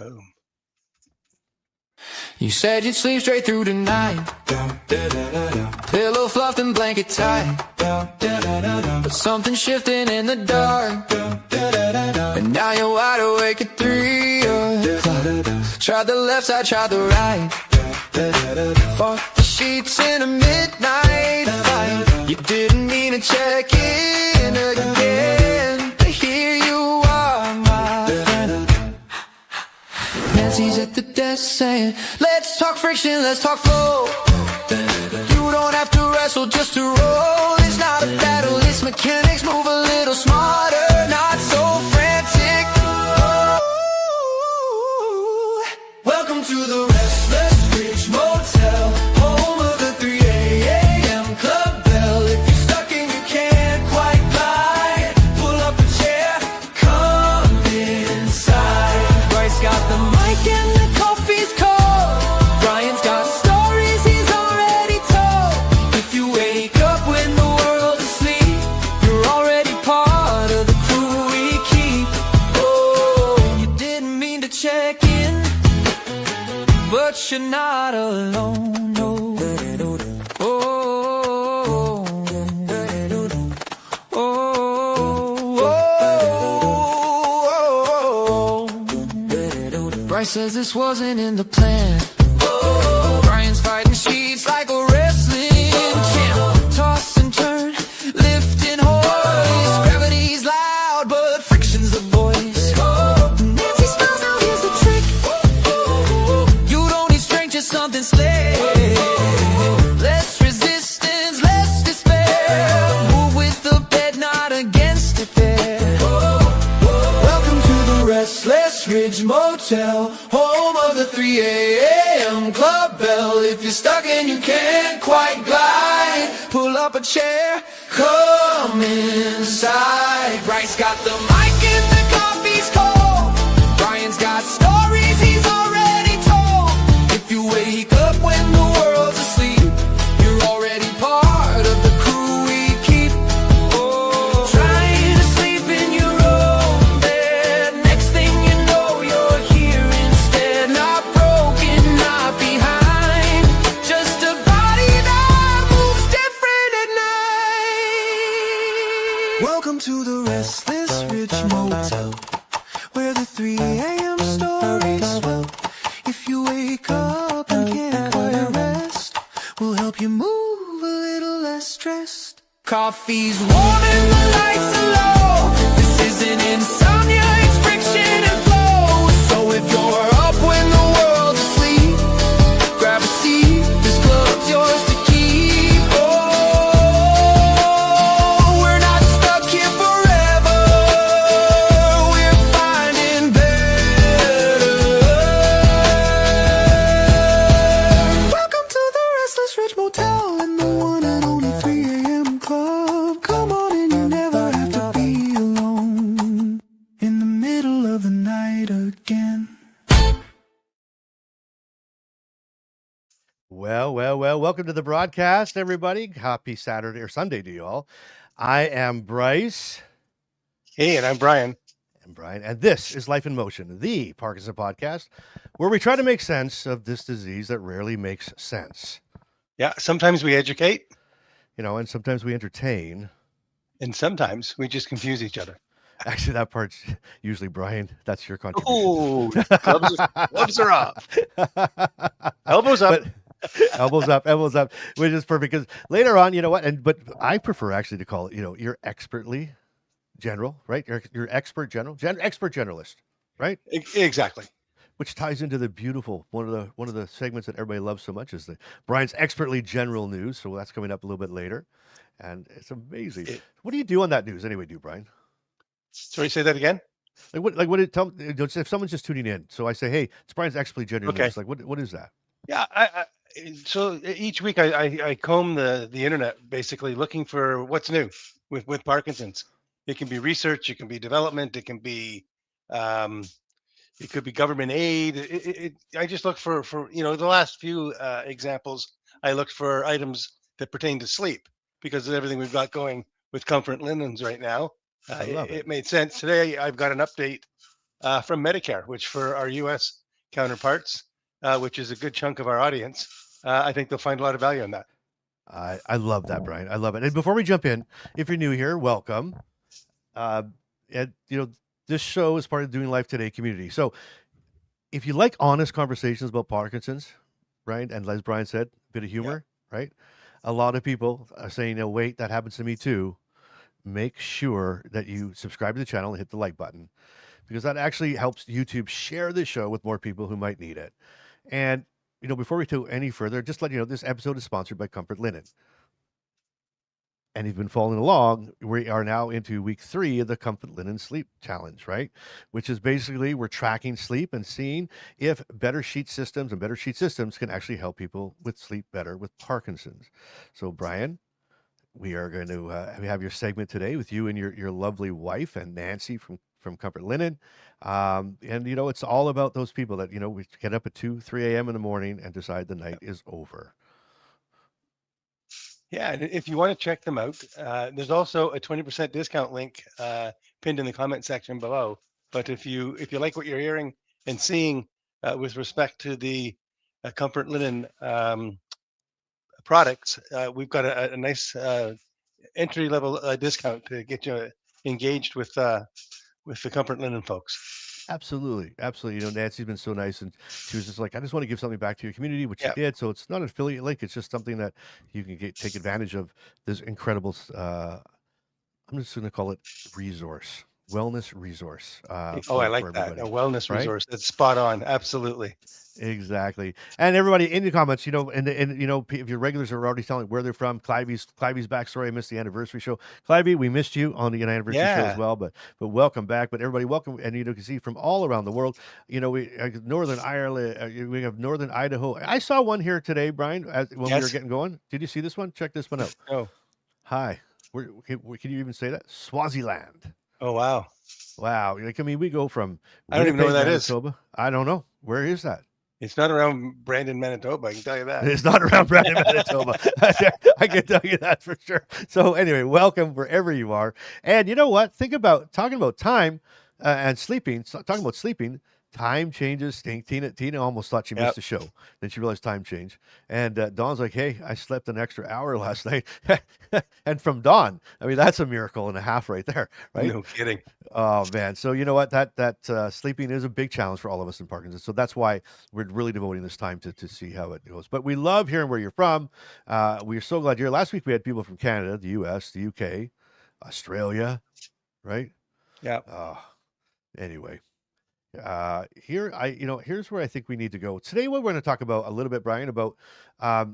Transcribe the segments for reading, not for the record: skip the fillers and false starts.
Boom. You said you'd sleep straight through the night. Pillow fluffed and blanket tight. But something shifting in the dark. And now you're wide awake at 3 o'clock. Tried the left side, tried the right. Fought the sheets in a midnight fight. You didn't mean to check in again. But here you are, my friend. Nancy's at the desk saying, let's talk friction, let's talk flow. You don't have to wrestle just to roll. It's not a battle, it's mechanics. Move a little smarter, not so frantic. Ooh. Welcome to the Restless Ridge Motel, home of the 3 a.m. club bell. If you're stuck and you can't quite glide, pull up a chair, come inside. Bryce got the mic and the coffee's cold. Brian's got stories he's already told. If you wake up when the world's asleep, you're already part of the crew we keep. Oh, you didn't mean to check in, but you're not alone, no. Oh, oh, oh, oh. Bryce says this wasn't in the plan. Brian's fighting sheets like a wrestling champ. Toss and turn, lift and hoist. Gravity's loud, but friction's the voice. Nancy smiles, now here's the trick. You don't need strength, just something slick. Less resistance, less despair. Move with the bed, not against it there. Welcome to the Restless Ridge Motel, home of the 3 a.m. club bell. If you're stuck and you can't quite glide, pull up a chair, come inside. Bryce got the mic and the coffee's cold. Brian's got stories he's already told. If you wake up when the world's asleep, you're already part of the crew we keep. Oh, trying to sleep in your own bed. Next thing you know, you're here instead. Not broken, not behind. Just a body that moves different at night. Welcome to the Restless Ridge Motel, where the 3 a.m. stories swell. If you wake up and can't quite rest, we'll help you move a little less stressed. Coffee's warm and the lights are low. This isn't insomnia, it's friction and flow. So if you're up when the world's asleep, grab a seat, this club's yours to keep. Oh, we're not stuck here forever. We're finding better. Welcome to the Restless Ridge Motel and the one and only 3 a.m. club. Come on in, you never have to be alone in the middle of the night again. Well, welcome to the broadcast, everybody. Happy Saturday or Sunday to you all. I am Bryce Hey, and I'm Brian. and Brian, and this is Life in Motion, the Parkinson podcast, where we try to make sense of this disease that rarely makes sense. Yeah, sometimes we educate, You know, and sometimes we entertain. and sometimes we just confuse each other. Actually, that part's usually Brian. That's your contribution. Oh, gloves are up. Elbows up. But elbows up, which is perfect because later on, you know what? But I prefer actually to call it, you know, you're expertly general, right? You're expert general, expert generalist, right? Exactly. Which ties into the beautiful one of the segments that everybody loves so much is the Brian's expertly general news. So that's coming up a little bit later, and it's amazing. What do you do on that news anyway? Brian? Sorry, say that again. Like what did tell if someone's just tuning in? So I say, hey, it's Brian's expertly general Okay. news. Like what is that? Yeah, so each week I comb the internet basically looking for what's new with Parkinson's. It can be research, it can be development, it can be it could be government aid. I just look for the last few examples. I looked for items that pertain to sleep because of everything we've got going with comfort linens right now. It made sense. Today I've got an update from Medicare, which for our U.S. counterparts, which is a good chunk of our audience, I think they'll find a lot of value in that. I love that, Brian. I love it. And before we jump in, if you're new here, welcome. Uh, and this show is part of Doing Life Today community. So if you like honest conversations about Parkinson's, right, and as Brian said, a bit of Yeah. humor, right? A lot of people are saying, "No, wait, that happens to me too." Make sure that you subscribe to the channel and hit the like button because that actually helps YouTube share the show with more people who might need it. And before we go any further, just let you know this episode is sponsored by Comfort Linen. And you've been following along, we are now into week 3 of the Comfort Linen Sleep Challenge, right? Which is basically we're tracking sleep and seeing if better sheet systems and better sheet systems can actually help people with sleep better with Parkinson's. So, Brian, we are going to have your segment today with you and your lovely wife and Nancy from Comfort Linen. And, it's all about those people that, we get up at 2, 3 a.m. in the morning and decide the night is over. Yeah, and if you want to check them out, there's also a 20% discount link pinned in the comment section below. But if you like what you're hearing and seeing with respect to the Comfort Linen products, we've got a nice entry level discount to get you engaged with the Comfort Linen folks. Absolutely, absolutely. Nancy's been so nice, and she was just like, "I just want to give something back to your community," which she Yeah, did. So it's not an affiliate link; it's just something that you can take advantage of. This incredible, I'm just going to call it wellness resource oh, I for like that. A everybody, wellness right? resource. That's spot on. Absolutely. Exactly. And everybody in the comments, if your regulars are already telling where they're from, Clivey's backstory. I missed the anniversary show. Clivey, we missed you on the anniversary show as Yeah. well, but welcome back. But everybody, welcome, and you can see from all around the world. We Northern Ireland, we have Northern Idaho. I saw one here today, Brian, when we were Yes. getting going. Did you see this one? Check this one out. Oh. Hi. Can you even say that? Swaziland. Oh, wow. Wow. We go from I don't even know where Winnipeg, that is. Manitoba. I don't know. Where is that? It's not around Brandon, Manitoba. I can tell you that. It's not around Brandon, Manitoba. I can tell you that for sure. So anyway, welcome wherever you are. And you know what? Think about talking about time and sleeping. Talking about sleeping. Time changes. Tina almost thought she missed Yep. the show. Then she realized time changed. And Dawn's like, "Hey, I slept an extra hour last night." And from Dawn, I mean, that's a miracle and a half right there, right? No kidding. Oh man! So you know what? That sleeping is a big challenge for all of us in Parkinson's. So that's why we're really devoting this time to see how it goes. But we love hearing where you're from. We're so glad you're here. Last week we had people from Canada, the U.S., the U.K., Australia, right? Yeah. Anyway, here's where I think we need to go today. What we're going to talk about a little bit, Brian, about I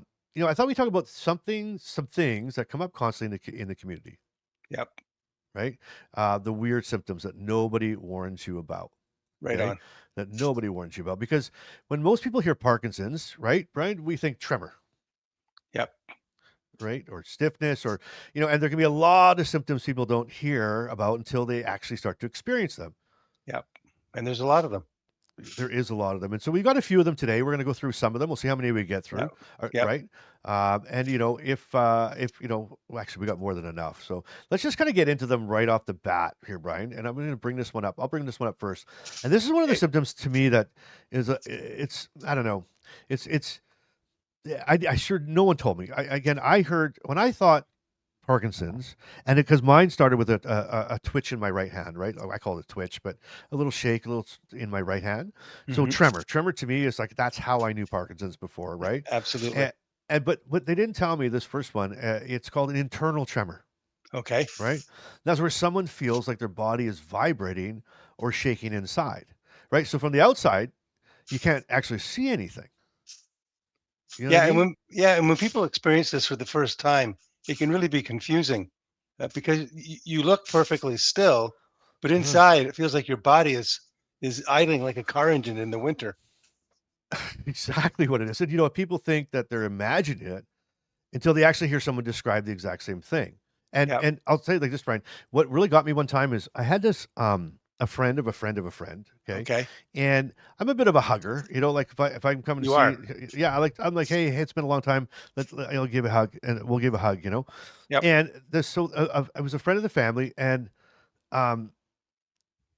thought we talk about some things that come up constantly in the community, Yep. right? The weird symptoms that nobody warns you about. Right Okay, on. that nobody warns you about because when most people hear Parkinson's, right, Brian, we think tremor, Yep. right, or stiffness, or and there can be a lot of symptoms people don't hear about until they actually start to experience them. Yep. And there's a lot of them. There is a lot of them, and so we've got a few of them today. We're going to go through some of them. We'll see how many we get through, Yep. Yep. right? And if well, actually, we got more than enough. So let's just kind of get into them right off the bat here, Brian. And I'm going to bring this one up. I'll bring this one up first. And this is one of the Okay. symptoms to me that it's I don't know, it's yeah, I sure no one told me. I heard when I thought Parkinson's, and because mine started with a twitch in my right hand, right? Oh, I call it a twitch, but a little shake, a little in my right hand. So Hmm. tremor to me is like that's how I knew Parkinson's before, right? Absolutely. And but they didn't tell me this first one. It's called an internal tremor, Okay. right? That's where someone feels like their body is vibrating or shaking inside, right? So from the outside, you can't actually see anything. You know what I mean? And when people experience this for the first time, it can really be confusing because you look perfectly still, but Uh-huh. inside it feels like your body is idling like a car engine in the winter. Exactly what it is. And people think that they're imagining it until they actually hear someone describe the exact same thing. And Yep. and I'll say it like this, Brian. What really got me one time is I had this a friend of a friend of a friend, okay? Okay. And I'm a bit of a hugger, like if I'm coming to You are. see yeah, I'm like, hey, it's been a long time. I'll give a hug and we'll give a hug. Yep. And this so I was a friend of the family and um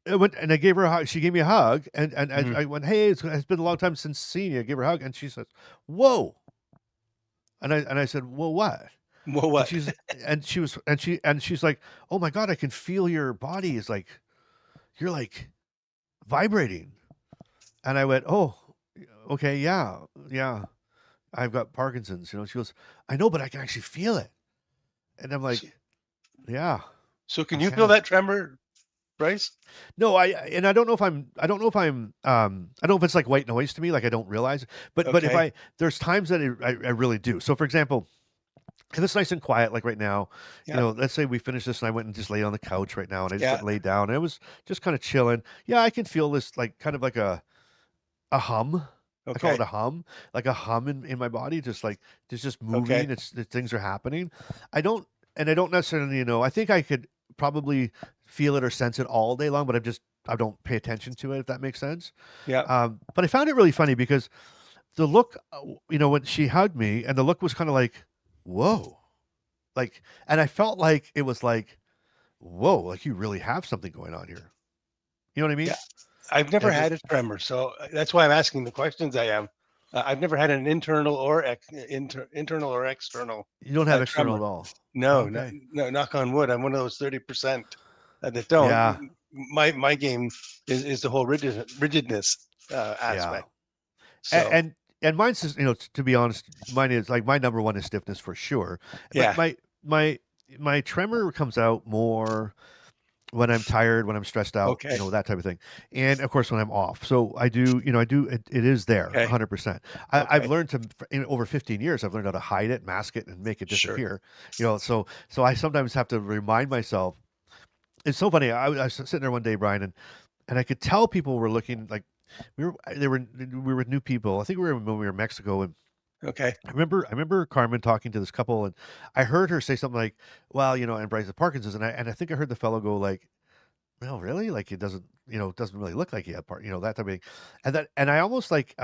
I went and I gave her a hug. She gave me a hug, and Mhm. I went, "Hey, it's been a long time since seeing you." I gave her a hug, and she says, "Whoa!" And I said, "Well, what?" Well, And what? she's and she was and she's like, "Oh my god, I can feel your body is like you're like vibrating." And I went, "Oh, okay, yeah, yeah. I've got Parkinson's." She goes, "I know, but I can actually feel it." And I'm So, like, "Yeah, so I can you feel can." that tremor, Bryce? No, and I don't know if I don't know if it's like white noise to me, like I don't realize. But if Okay. there's times that I really do. So for example, if it's nice and quiet, like right now, Yeah. let's say we finished this and I went and just lay on the couch right now and I just Yeah. went and laid down and I was just kind of chilling. Yeah, I can feel this like kind of like a hum. I call it Okay. a hum, like a hum in my body, just like it's just Okay. moving. Things are happening. I don't I don't necessarily know. I think I could probably feel it or sense it all day long, but I don't pay attention to it if that makes sense. Yeah. But I found it really funny because the look, when she hugged me, and the look was kind of like, whoa, like, and I felt like it was like, whoa, like you really have something going on here. You know what I Yeah. mean? I've never Like had a tremor, so that's why I'm asking the questions I am. I've never had an internal or external you don't have external tremor. at all. No, no, Okay. no. Knock on wood. I'm one of those 30% that don't. Yeah. My game is the whole rigidness Yeah. aspect. A- So and and mine's just, to be honest, mine is like my number one is stiffness for sure. But yeah. my my tremor comes out more when I'm tired, when I'm stressed out, Okay. that type of thing. And of course when I'm off. So I do it is there Okay. 100%. I've Okay. learned in over 15 years I've learned how to hide it, mask it and make it Sure. disappear. So I sometimes have to remind myself. It's so funny. I was sitting there one day, Brian, and I could tell people were looking like we were with new people. I think we were when we were in Mexico, and Okay. I remember Carmen talking to this couple, and I heard her say something like, "Well, and Bryce has Parkinson's," and I think I heard the fellow go like, "Well, really? Like it doesn't really look like he had that type of thing," and I almost like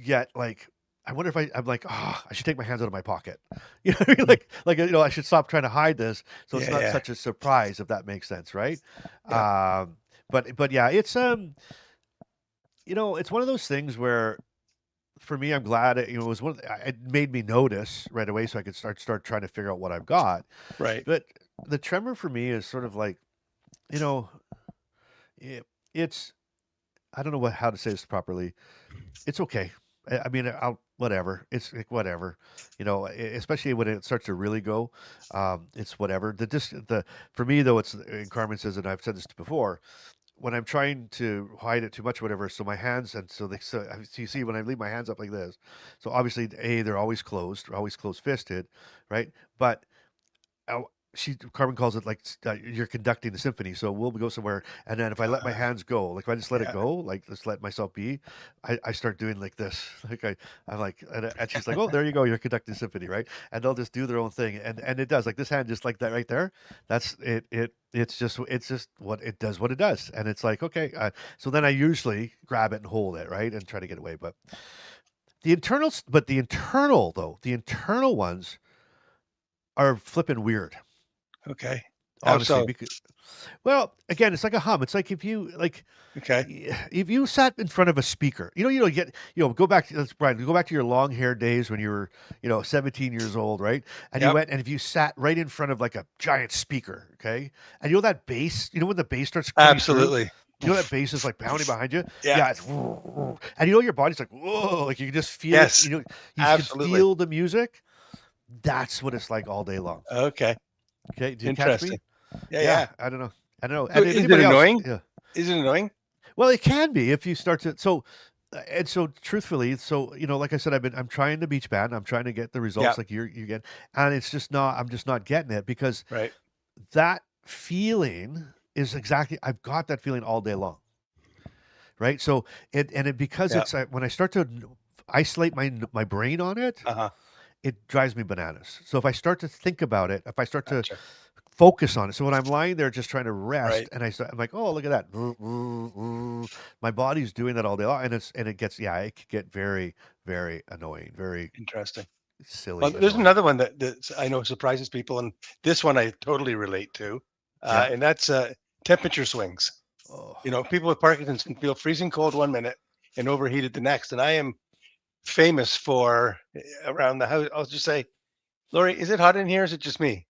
get like. I wonder if I'm like, I should take my hands out of my pocket. You know what I mean? Mm. I should stop trying to hide this so it's Yeah. not Yeah. such a surprise, if that makes sense, right? Yeah. But yeah, it's one of those things where for me, I'm glad it was it made me notice right away so I could start trying to figure out what I've got. Right. But the tremor for me is sort of like, you know, it, it's I don't know how to say this properly. It's okay. I mean, I'll whatever. It's like whatever, especially when it starts to really go. It's whatever. The for me though, it's and Carmen says, and I've said this before. When I'm trying to hide it too much, or whatever, so my hands, and so you see when I leave my hands up like this, so obviously they're always closed fisted, right? But she Carmen calls it like you're conducting the symphony. So we'll go somewhere, and then if I let my Uh, hands go, like if I just let it yeah. go, like just let myself be, I start doing like this. Like I'm like, and she's like, oh, there you go, you're conducting the symphony, right? And they'll just do their own thing, and it does like this hand, just like that right there. That's it. It's just what it does. What it does, and it's like okay. So then I usually grab it and hold it, right, and try to get away. But the internal though, the internal ones are flipping weird, Okay. How honestly, so? because well, again, it's like a hum. It's like if you Okay. if you sat in front of a speaker, go back to Brian, go back to your long hair days when you were 17 years old, right? And you Yep. went and if you sat right in front of like a giant speaker, okay, and that bass, when the bass starts coming through. Absolutely. That bass is like pounding behind you. Yeah. Yeah, it's and your body's like whoa, like you can just feel it. Yes. You can Absolutely. feel the music. That's what it's like all day long. Okay. Okay, do you catch me? Interesting. Yeah. Yeah, Yeah. I don't know. I don't know. So And if is it anybody else, annoying? yeah. Is it annoying? Well, it can be if you start to and so truthfully, so like I said, I'm trying to beach bad. I'm trying to get the Yeah. results like you get, and it's just not. I'm just not getting it because Right. that feeling is exactly. I've got that feeling all day long, right? So because Yeah. it's when I start to isolate my brain on it, Uh-huh. it drives me bananas. So if I start to think about it, if I start to Gotcha. focus on it. So when I'm lying there just trying to Right. rest, and I'm like, oh, look at that, my body's doing that all day long, and it gets it could get very very annoying, very Interesting. Well, silly there's annoying. another one that I know surprises people, and this one I totally relate to, Yeah. and that's temperature swings. Oh, People with Parkinson's can feel freezing cold one minute and overheated the next. And I am famous for around the house. I'll just say, Lori, is it hot in here? Is it just me?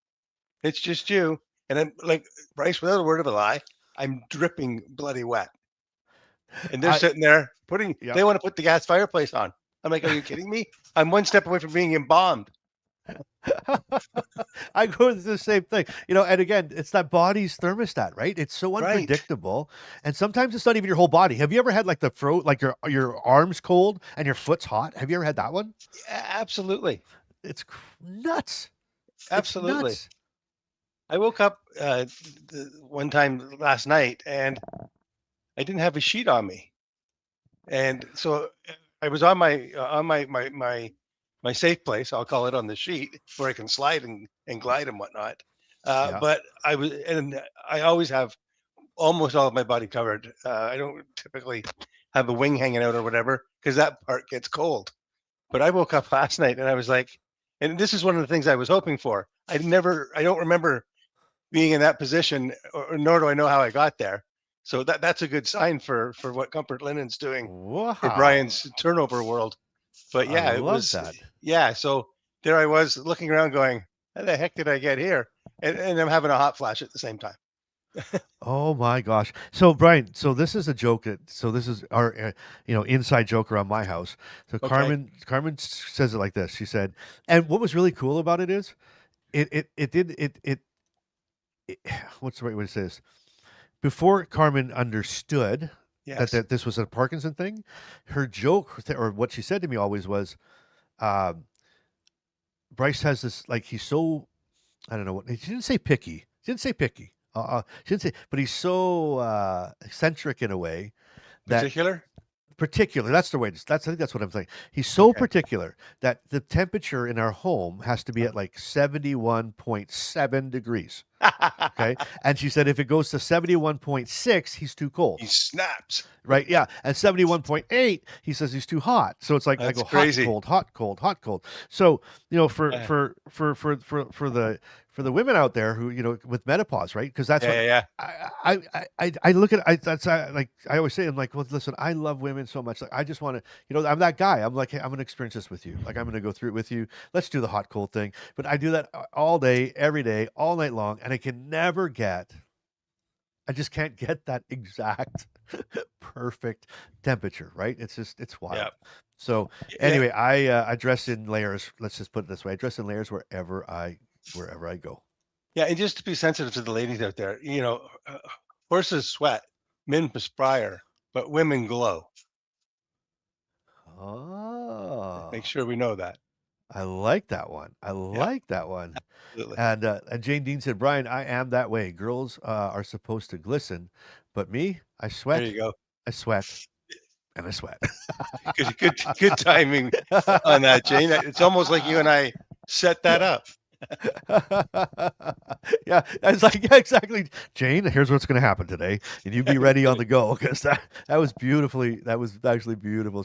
It's just you. And I'm like, Bryce, without a word of a lie, I'm dripping bloody wet. And they're I sitting there yeah. they want to put the gas fireplace on. I'm like, are you kidding me? I'm one step away from being embalmed. I go through the same thing, and again, it's that body's thermostat, right? It's so Right. unpredictable, and sometimes it's not even your whole body. Have you ever had like the throat, like your arms cold and your foot's hot? Have you ever had that one? Absolutely. It's nuts. It's Absolutely. nuts. I woke up one time last night and I didn't have a sheet on me. And so I was on my safe place, I'll call it, on the sheet where I can slide and glide and whatnot. Yeah. But I always have almost all of my body covered. I don't typically have a wing hanging out or whatever because that part gets cold. But I woke up last night and I was like, and this is one of the things I was hoping for. I don't remember being in that position, or nor do I know how I got there. So that's a good sign for what Comfort Linen's doing for Wow. Brian's turnover world. But I yeah, it love was that. yeah. So there I was looking around, going, "How the heck did I get here?" And I'm having a hot flash at the same time. Oh my gosh. So Brian, so this is a joke so this is our inside joke around my house. So Okay. Carmen says it like this. She said, and what was really cool about it is it did it what's the right way to say this? Before Carmen understood Yes. that this was a Parkinson thing, her joke or what she said to me always was, um, Bryce has this, like, he's so, I don't know what, she didn't say picky. She didn't say picky. She didn't say, but he's so eccentric in a way that Particular. particular. That's the way. I think that's what I'm saying. He's so Okay. particular that the temperature in our home has to be at like 71.7 degrees. Okay. And she said if it goes to 71.6, he's too cold. He snaps. Right? Yeah. And 71.8, he says he's too hot. So it's like I That's go hot, crazy. cold, hot, cold, hot, cold. So, for Uh, the women out there who, with menopause, right? Because that's yeah, what yeah, yeah. I look at that's like I always say, I'm like, well, listen, I love women so much. Like I just want to, I'm that guy. I'm like, hey, I'm gonna experience this with you. Like I'm gonna go through it with you. Let's do the hot cold thing. But I do that all day, every day, all night long, and I just can't get that exact perfect temperature, right? It's Yeah. wild. So Yeah. anyway, I dress in layers. Let's just put it this way: I dress in layers wherever I go. Yeah, and just to be sensitive to the ladies out there, horses sweat, men perspire, but women glow. Make Oh, sure we know that. I like that one. I Yeah, like that one. absolutely. And Jane Dean said, Brian, I am that way. Girls are supposed to glisten, but me, I There sweat, you go. I sweat, and I sweat. Good timing on that, Jane. It's almost like you and I set that up. Yeah, it's like, yeah, exactly. Jane, here's what's going to happen today, and you be ready on the go because that was actually beautiful.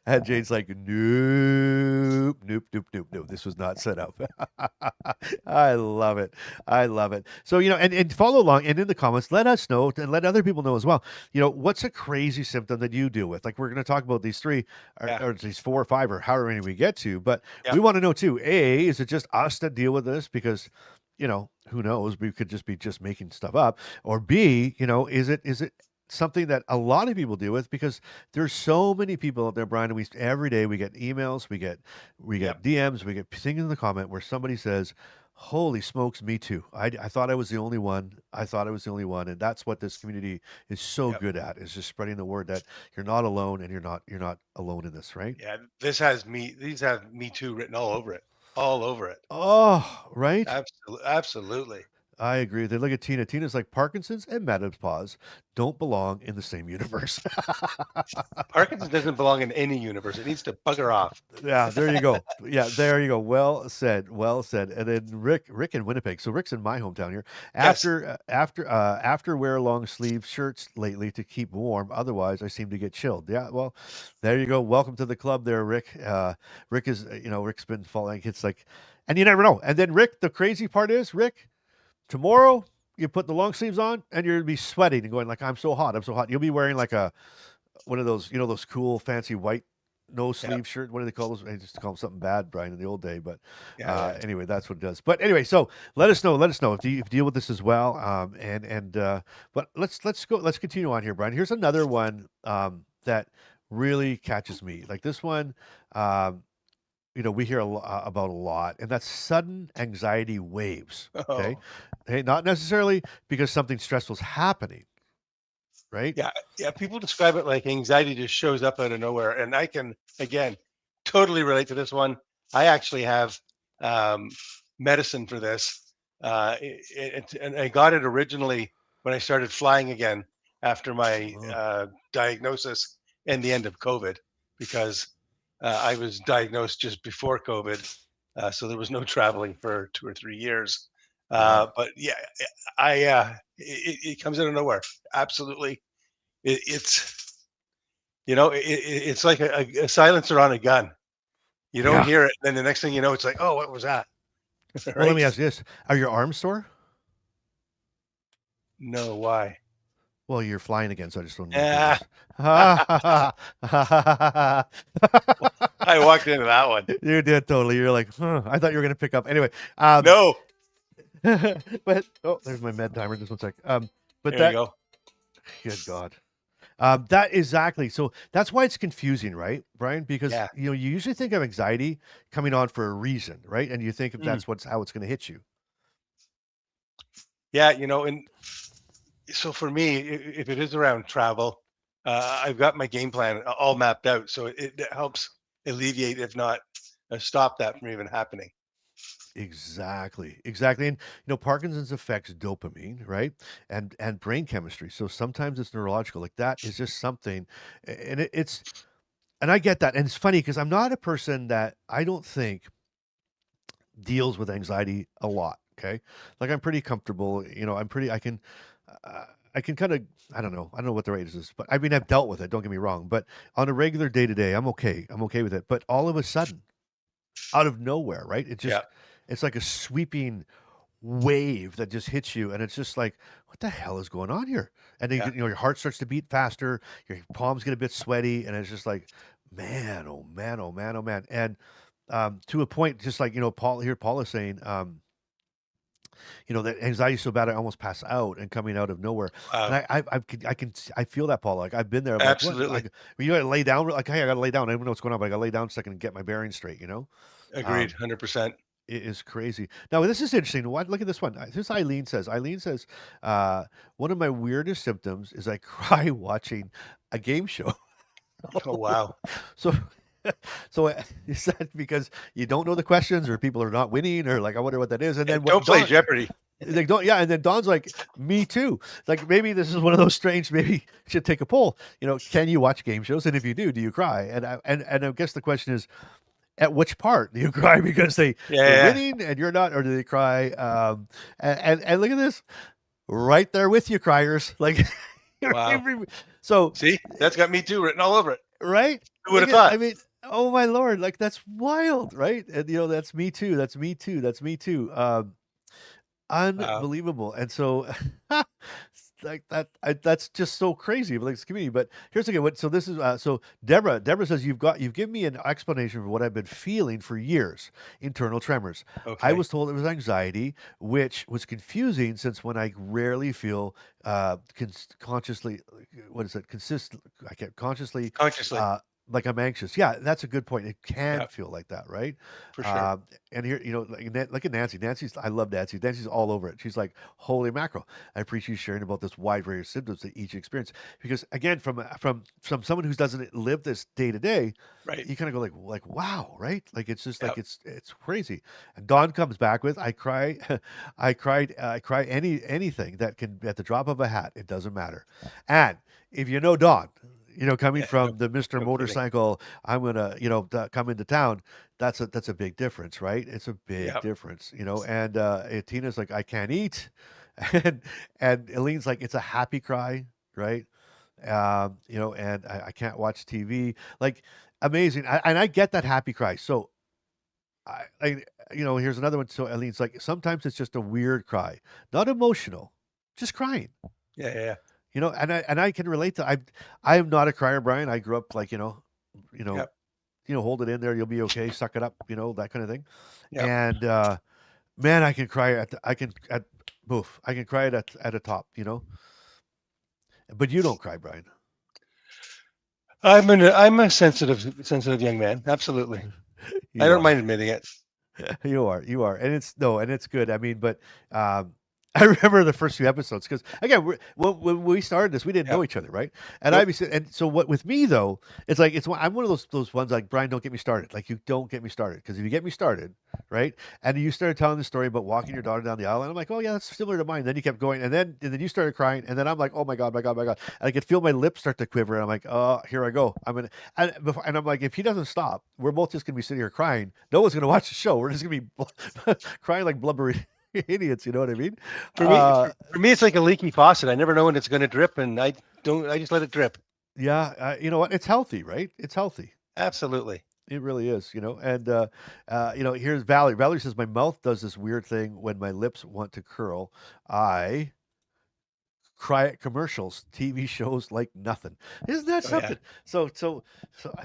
And Jane's like, nope, nope, nope, nope, nope. This was not set up. I love it. I love it. So, and follow along and in the comments, let us know and let other people know as well. What's a crazy symptom that you deal with? Like we're going to talk about these three Yeah, or these four or five or however many we get to, but yeah, we want to know too. A, is it just us that deal with this? Because, who knows? We could just be just making stuff up. Or B, is it something that a lot of people deal with? Because there's so many people out there, Brian, and every day we get emails, we yeah, get DMs, we get things in the comment where somebody says, "Holy smokes, me too. I thought I was the only one. I thought I was the only one." And that's what this community is so yeah, good at, is just spreading the word that you're not alone and you're not alone in this, right? yeah. These have me too written all over it. All over it. Oh, right. Absolutely, absolutely. I agree. They look at Tina. Tina's like Parkinson's and menopause don't belong in the same universe. Parkinson doesn't belong in any universe. It needs to bugger off. Yeah, there you go. Yeah, there you go. Well said. Well said. And then Rick in Winnipeg. So Rick's in my hometown here. Yes. After wear long sleeve shirts lately to keep warm. Otherwise, I seem to get chilled. Yeah. Well, there you go. Welcome to the club, there, Rick. Rick is, Rick's been following. It's like, and you never know. And then Rick, the crazy part is, Rick, tomorrow. you put the long sleeves on, and you'll be sweating and going like, I'm so hot, I'm so hot. You'll be wearing like a one of those, those cool fancy white no Yeah. sleeve shirt. What do they call those? I used to call them something bad, Brian, in the old day. But Yeah. Yeah. anyway, that's what it does. But anyway, so let us know. Let us know if you deal with this as well. But let's continue on here, Brian. Here's another one that really catches me. Like this one, um, we hear about a lot, and that's sudden anxiety waves. Okay, Oh, hey, not necessarily because something stressful is happening, right? yeah. Yeah. People describe it like anxiety just shows up out of nowhere. And I can, again, totally relate to this one. I actually have um, medicine for this. And I got it originally when I started flying again after my Oh, diagnosis and the end of COVID, because I was diagnosed just before COVID. So there was no traveling for 2 or 3 years. wow. But yeah, it comes out of nowhere. Absolutely. It's like a silencer on a gun. You don't Yeah. hear it, then the next thing you know, it's like, oh, what was that? Well, let Right? me ask you this: are your arms sore? No, why? Well, you're flying again, so I just don't know if it Ah, was. I walked into that one. You did totally. You're like, huh, I thought you were gonna pick up. Anyway, No, but oh, there's my med timer. Just one sec. But there you that, go. good God. That exactly. So that's why it's confusing, right, Brian? Because Yeah. you usually think of anxiety coming on for a reason, right? And you think if Mm. that's what's how it's going to hit you. Yeah, and so for me, if it is around travel, I've got my game plan all mapped out, so it helps alleviate, if not stop that from even happening. Exactly, exactly. And Parkinson's affects dopamine, right? And brain chemistry. So sometimes it's neurological. Like that is just something, and and I get that. And it's funny because I'm not a person that I don't think deals with anxiety a lot. Okay, like I'm pretty comfortable. I'm pretty. Uh, I can kind of. I don't know what the rate is, but I mean I've dealt with it. Don't get me wrong. But on a regular day to day, I'm okay. I'm okay with it. But all of a sudden, out of nowhere, right? Yeah. It's like a sweeping wave that just hits you, and it's just like, what the hell is going on here? And then Yeah. your heart starts to beat faster, your palms get a bit sweaty, and it's just like, man, oh man, oh man, oh man. And to a point, just like Paul is saying, that anxiety is so bad I almost pass out and coming out of nowhere. And Wow. I feel that, Paul. Like I've been there. I'm like, what? Absolutely. Like you gotta lay down. Like, hey, I gotta lay down. I don't know what's going on, but I gotta lay down a second and get my bearings straight. Agreed. Um, 100%. it is crazy. Now, this is interesting. What? Look at this one. This Eileen says. Uh, one of my weirdest symptoms is I cry watching a game show. Oh, wow. So, is that because you don't know the questions, or people are not winning, or like I wonder what that is? And Yeah, then what don't play Don? Jeopardy. Like don't, yeah, and then Don's like, me too. Like maybe this is one of those strange. Maybe you should take a poll. Can you watch game shows? And if you do you cry? And I guess the question is, at which part do you cry because Yeah, they're yeah, winning and you're not, or do they cry? And look at this, right there with you, criers. Like, wow. so See, that's got me too written all over it. right. Who would Look have at, thought? I mean, oh my lord, like that's wild, right? And that's me too. That's me too. That's me too. Wow. Unbelievable. And so, like that's just so crazy, like this community. But here's again what. So this is so Deborah. Deborah says you've given me an explanation for what I've been feeling for years. Internal tremors. I Okay. was told it was anxiety, which was confusing since when I rarely feel consciously. What is it? I can't consciously. Consciously. Uh, like I'm anxious. Yeah, that's a good point. It can Yeah, feel like that, right? for sure. Um, and here, look at Nancy. I love Nancy. Nancy's all over it. She's like, holy mackerel. I appreciate you sharing about this wide range of symptoms that each experience. Because again, from someone who doesn't live this day to day, Right. you kind of go like, wow, right? Like it's just like Yep. it's crazy. And Dawn comes back with, I cry, I cry anything that can at the drop of a hat. It doesn't matter. And if you know Dawn, coming Yeah. No, from the Mr. no kidding. Motorcycle, I'm gonna, come into town. That's a big difference, right? It's a big Yep. difference. And Tina's like, I can't eat, and Eileen's like, it's a happy cry, right? And I can't watch TV. Like amazing, and I get that happy cry. So I here's another one. So Eileen's like, sometimes it's just a weird cry, not emotional. just crying. Yeah, yeah, yeah. And I can relate to. I am not a crier, Brian. I grew up like you know, Yep, hold it in there. You'll be okay. Suck it up. That kind of thing. yep. And man, I can cry I can at boof. I can cry at a top. But you don't cry, Brian. I'm a sensitive young man. Absolutely. I You don't are. mind admitting it. You are, and it's no, and it's good. I mean, but um, I remember the first few episodes because again, when we started this, we didn't know Yep. each other, right? And Nope. and so what with me though, it's like I'm one of those ones like Brian, don't get me started. Like you don't get me started because if you get me started, right, and you started telling the story about walking your daughter down the aisle, and I'm like, oh yeah, that's similar to mine. Then you kept going, and then you started crying, and then I'm like, oh my god, my god, my god, and I could feel my lips start to quiver, and I'm like, oh, here I go. And I'm like, if he doesn't stop, we're both just gonna be sitting here crying. No one's gonna watch the show. We're just gonna be crying like blubbery idiots. You know what I mean? For me, Uh, for me, it's like a leaky faucet. I never know when it's going to drip, and I don't. I just let it drip. yeah, you know what? It's healthy, right? It's healthy. Absolutely. It really is, And here's Valerie. Valerie says my mouth does this weird thing when my lips want to curl. I cry at commercials, TV shows like nothing. Isn't that Oh yeah. something? So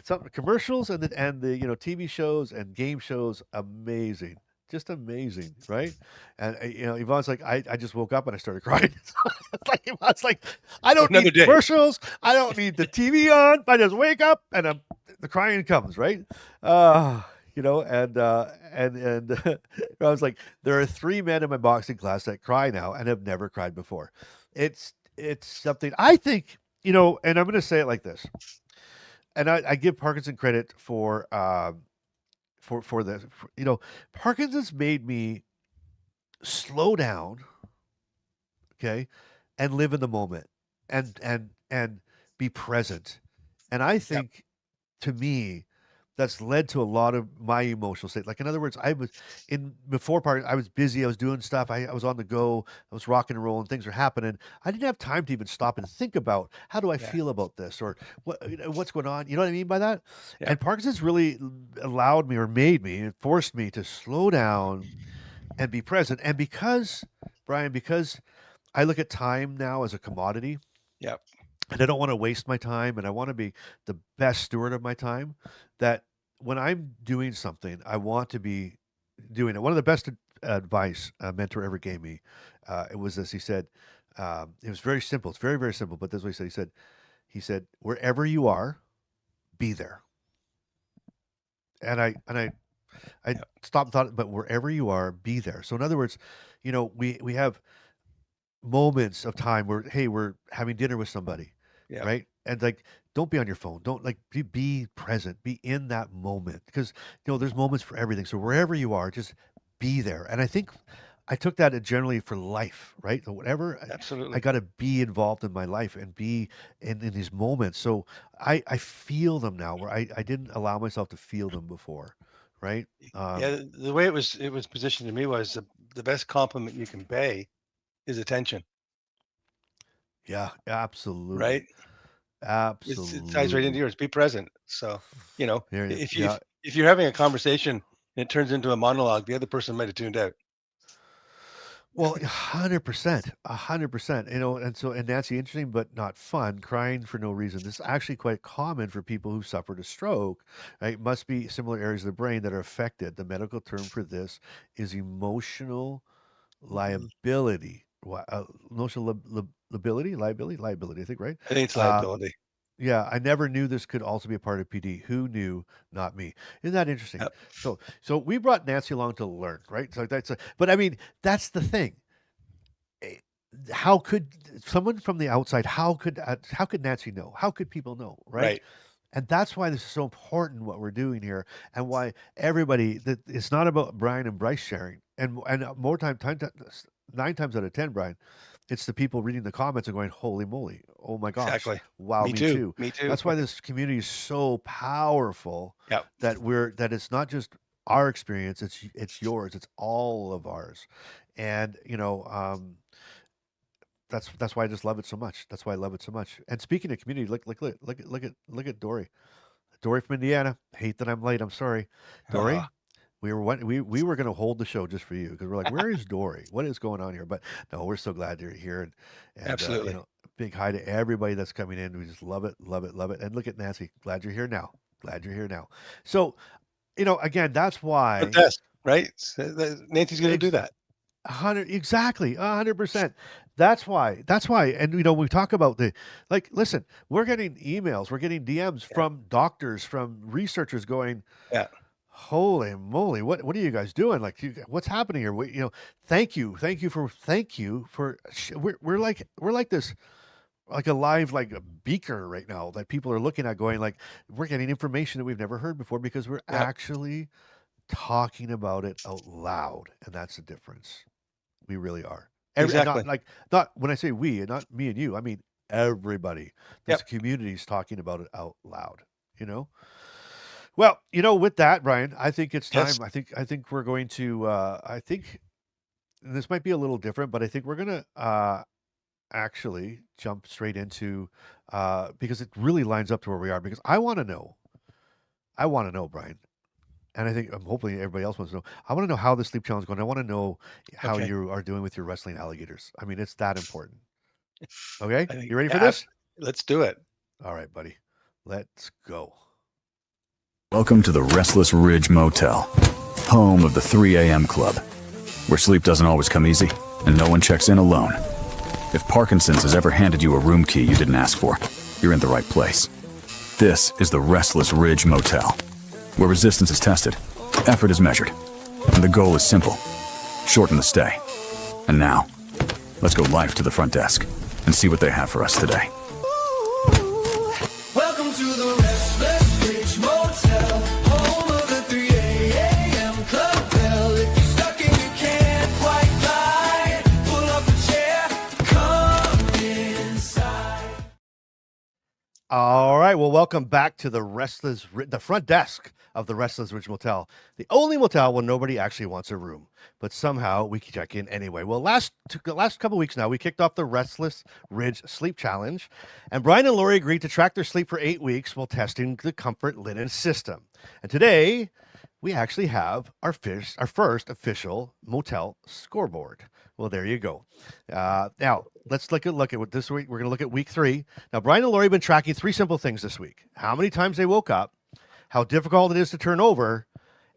some commercials and the TV shows and game shows, amazing. Just amazing, right? And Yvonne's like, I just woke up and I started crying. It's like Yvonne's like, I don't Another need day. commercials. I don't need the TV on. I just wake up and the crying comes, right? Uh, and I was like, there are three men in my boxing class that cry now and have never cried before. It's something I think, and I'm going to say it like this, and I give Parkinson credit for this. Parkinson's made me slow down, okay, and live in the moment, and be present. And I Yep. think, to me, that's led to a lot of my emotional state. Like in other words, I was in before part. I was busy. I was doing stuff. I was on the go. I was rocking and rolling. Things were happening. I didn't have time to even stop and think about how do I Yeah. feel about this or what's going on. You know what I mean by that? Yeah. And Parkinson's really allowed me or made me and forced me to slow down and be present. And because Brian, because I look at time now as a commodity, Yep. and I don't want to waste my time and I want to be the best steward of my time, that when I'm doing something, I want to be doing it. One of the best advice a mentor ever gave me, it was this. He said, it was very simple. It's very, very simple, but this is what he said. He said, wherever you are, be there. And I Yep. stopped and thought, but wherever you are, be there. So in other words, we have moments of time where, hey, we're having dinner with somebody, Yep. right? And like, don't be on your phone. Don't like be present, be in that moment because there's moments for everything. So wherever you are, just be there. And I think I took that generally for life, right? So whatever I Absolutely. got to be involved in my life and be in these moments. So I feel them now where I didn't allow myself to feel them before, right? Yeah. The way it was positioned to me was the best compliment you can pay is attention. Yeah, Right. absolutely, It ties right into absolutely. yours. Be present. So There you if you yeah. if you're having a conversation and it turns into a monologue, the other person might have tuned out. Well, 100%, 100%. And Nancy, interesting but not fun, crying for no reason. This is actually quite common for people who suffered a stroke. Right? It must be similar areas of the brain that are affected. The medical term for this is emotional Mhm. liability. Emotional liability. I think, right? I think it's Uh, liability. yeah, I never knew this could also be a part of PD. Who knew? Not me. Isn't that interesting? Yep. So we brought Nancy along to learn, right? So but I mean, that's the thing. Eh, How could someone from the outside? How could Nancy know? How could people know, right? Right. And that's why this is so important what we're doing here, and why everybody that it's not about Brian and Bryce sharing, and more time 9 times out of 10, Brian, it's the people reading the comments and going, "Holy moly! Oh my gosh! Exactly. Wow, Me me too. too." Me too. That's why this community is so powerful Yep. that it's not just our experience; it's yours. It's all of ours, and that's why I just love it so much. That's why I love it so much. And speaking of community, look at Dory. Dory from Indiana. Hate that I'm late. I'm sorry, Oh, Dory. We were going to hold the show just for you because we're like, where is Dory? What is going on here? But no, we're so glad you're here, and Absolutely. big hi to everybody that's coming in. We just love it, love it, love it. And look at Nancy, glad you're here now. Glad you're here now. So again, that's Front why desk, right? Nancy's going to do ex- that. 100 exactly 100%. That's why. And we talk about listen, we're getting emails, we're getting DMs Yeah. from doctors, from researchers going, Yeah. holy moly, what are you guys doing? Like, what's happening here? Thank you for we're like this, like a live, like a beaker right now that people are looking at going like, we're getting information that we've never heard before because we're Yeah. actually talking about it out loud, and that's the difference. We really are. And Exactly. not when I say we, and not me and you, I mean everybody. This Yep. community is talking about it out loud. You know. Well, with that, Brian, I think it's Yes. time. I think we're going to. I think this might be a little different, but I think we're gonna actually jump straight into because it really lines up to where we are. Because I want to know. I want to know, Brian. And I think hopefully everybody else wants to know. I want to know how the sleep challenge is going. I want to know how Okay. you are doing with your wrestling alligators. I mean, it's that important. Okay, I think, you ready for yeah, this? let's do it. All right, buddy. Let's go. Welcome to the Restless Ridge Motel, home of the 3 a.m. club, where sleep doesn't always come easy and no one checks in alone. If Parkinson's has ever handed you a room key you didn't ask for, you're in the right place. This is the Restless Ridge Motel, where resistance is tested, effort is measured, and the goal is simple: shorten the stay. And now, let's go live to the front desk and see what they have for us today. Welcome to the Restless Ridge Motel, home of the 3 a.m. club bell. If you're stuck and you can't quite glide, pull up a chair, come inside. All right. Well, welcome back to the the front desk of the Restless Ridge Motel, the only motel where nobody actually wants a room, but somehow we check in anyway. Well, last couple weeks now, we kicked off the Restless Ridge Sleep Challenge, and Brian and Lori agreed to track their sleep for 8 weeks while testing the Comfort Linen system. And today, we actually have our first official motel scoreboard. Well, there you go. Now, let's look at what this week. We're going to look at week 3. Now, Brian and Lori have been tracking 3 simple things this week: how many times they woke up, how difficult it is to turn over,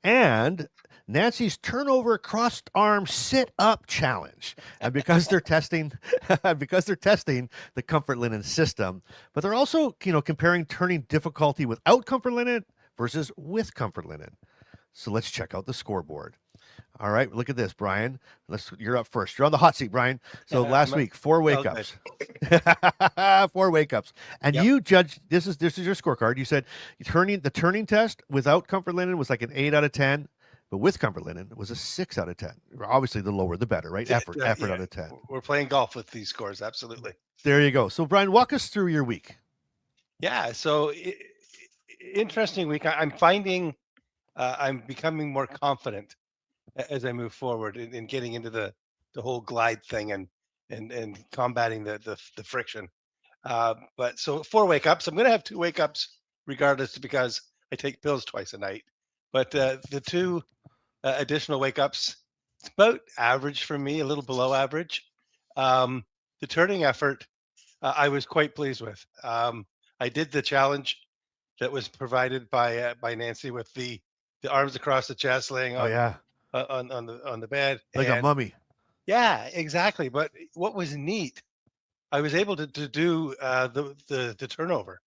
and Nancy's turnover crossed arm sit up challenge. And because they're testing, the Comfort Linen system, but they're also comparing turning difficulty without Comfort Linen versus with Comfort Linen. So let's check out the scoreboard. All right, look at this, Brian. You're up first. You're on the hot seat, Brian. So last week, 4 wake ups. 4 wake ups. And Yep. you judged this is your scorecard. You said the turning test without Comfort Linen was like an 8 out of 10, but with Comfort Linen it was a 6 out of 10. Obviously the lower the better, right? Effort Yeah, out of 10. we're playing golf with these scores. Absolutely. There you go. So Brian, walk us through your week. Yeah. So interesting week. I'm finding I'm becoming more confident as I move forward in getting into the whole glide thing and combating the friction. But so 4 wake ups. I'm going to have 2 wake ups regardless because I take pills twice a night. But the 2 additional wake ups, it's about average for me, a little below average. The turning effort, I was quite pleased with. I did the challenge that was provided by Nancy with the arms across the chest, laying Oh yeah, on the bed, like a and mummy. yeah, exactly. But what was neat, I was able to do the turnover.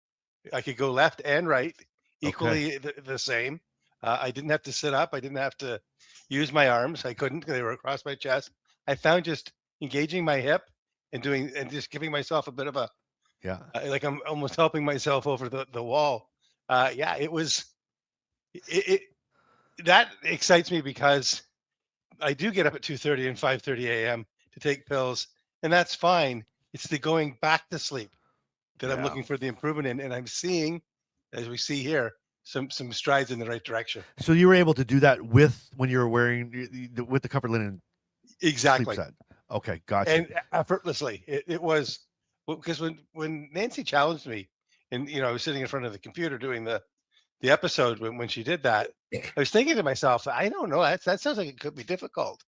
I could go left and right, Okay. equally the same. I didn't have to sit up. I didn't have to use my arms. I couldn't. They were across my chest. I found just engaging my hip and just giving myself a bit of a Yeah. like I'm almost helping myself over the wall. Yeah, it was it that excites me because I do get up at 2:30 and 5:30 a.m. to take pills, and that's fine. It's the going back to sleep that I'm Yeah. looking for the improvement in, and I'm seeing, as we see here, some strides in the right direction. So you were able to do that when you were wearing with the Comfort Linen sleep Exactly, set. Okay, gotcha. and effortlessly. It was because when Nancy challenged me, and I was sitting in front of the computer doing the episode when she did that, I was thinking to myself, I don't know, that sounds like it could be difficult.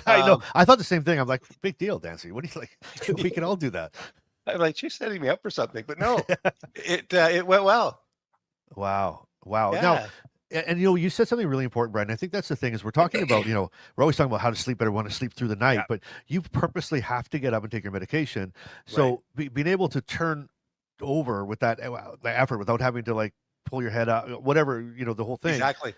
I know. Um, I thought the same thing. I'm like, big deal, Nancy. What do you like? We can all do that. I'm like, she's setting me up for something, but no, it went well. Wow. Wow. Now, Yeah, and you said something really important, Brian. I think that's the thing is we're talking about, we're always talking about how to sleep better, want to sleep through the night, yeah, but you purposely have to get up and take your medication. right, So being able to turn over with that the effort without having to like pull your head out, whatever, the whole thing exactly.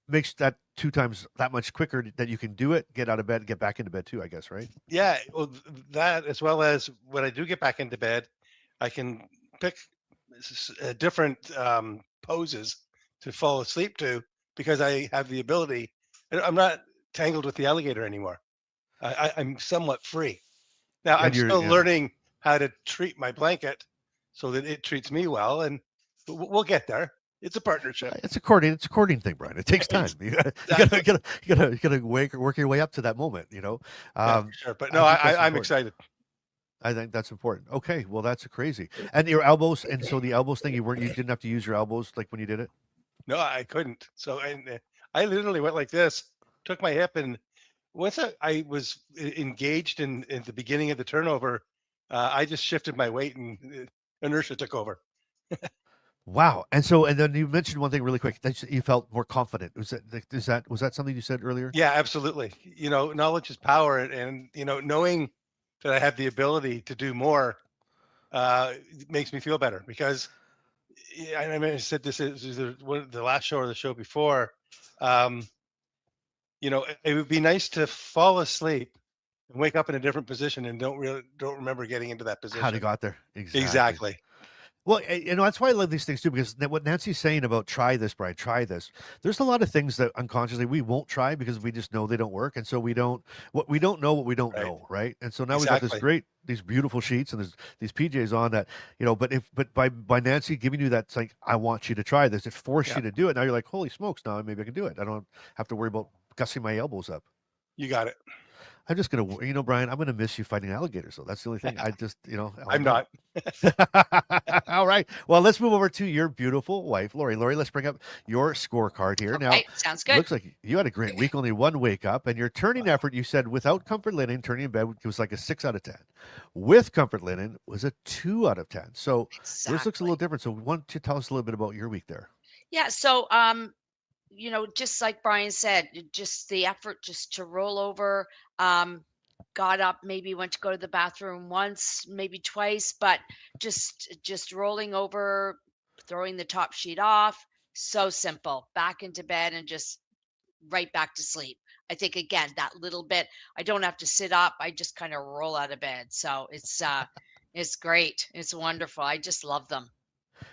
makes that 2 times that much quicker that you can do it, get out of bed, get back into bed too, I guess, right? Yeah, well, that as well as when I do get back into bed, I can pick different poses to fall asleep to because I have the ability. I'm not tangled with the alligator anymore. I'm somewhat free. Now I'm And still yeah. learning how to treat my blanket so that it treats me well, and we'll get there. It's a partnership. It's a courting thing, Brian. It takes time. Exactly. You gotta work your way up to that moment. Yeah, for Um, sure. But no, I think that's I'm important. excited. I think that's important. Okay, well, that's crazy. And your elbows, and so the elbows thing, you didn't have to use your elbows like when you did it. No, I couldn't. So, and I literally went like this, took my hip, and once I was engaged in the beginning of the turnover, I just shifted my weight and inertia took over. Wow. And then you mentioned one thing really quick that you felt more confident. Was that something you said earlier? Yeah, absolutely. Knowledge is power, and knowing that I have the ability to do more makes me feel better because I mean, I said this is either the last show or the show before. Um, it would be nice to fall asleep and wake up in a different position and don't remember getting into that How they position. got there? Exactly. Exactly. Well, that's why I love these things too, because what Nancy's saying about try this, Brian, try this. There's a lot of things that unconsciously we won't try because we just know they don't work, and so we don't know what we don't Right. know, right? And so now we got Exactly. these beautiful sheets and there's these PJs on that, but by Nancy giving you that, it's like I want you to try this. It forced Yeah. you to do it. Now you're like, holy smokes, now maybe I can do it. I don't have to worry about gussing my elbows up. You got it. I'm just gonna, Brian, I'm gonna miss you fighting alligators. So that's the only thing. I just, I'll I'm admit. not. All right. Well, let's move over to your beautiful wife, Lori. Lori, let's bring up your scorecard here. Now, Okay, sounds good. looks like you had a great week, only one wake up, and your turning effort, you said without comfort linen, turning in bed was like a 6 out of 10. With comfort linen was a 2 out of 10. So yours looks a little Exactly. different. So why don't you tell us a little bit about your week there? Yeah, so just like Brian said, just the effort just to roll over, got up, maybe went to go to the bathroom once, maybe twice, but just rolling over, throwing the top sheet off, so simple. Back into bed and just right back to sleep. I think again, that little bit, I don't have to sit up. I just kind of roll out of bed. So it's great. It's wonderful. I just love them.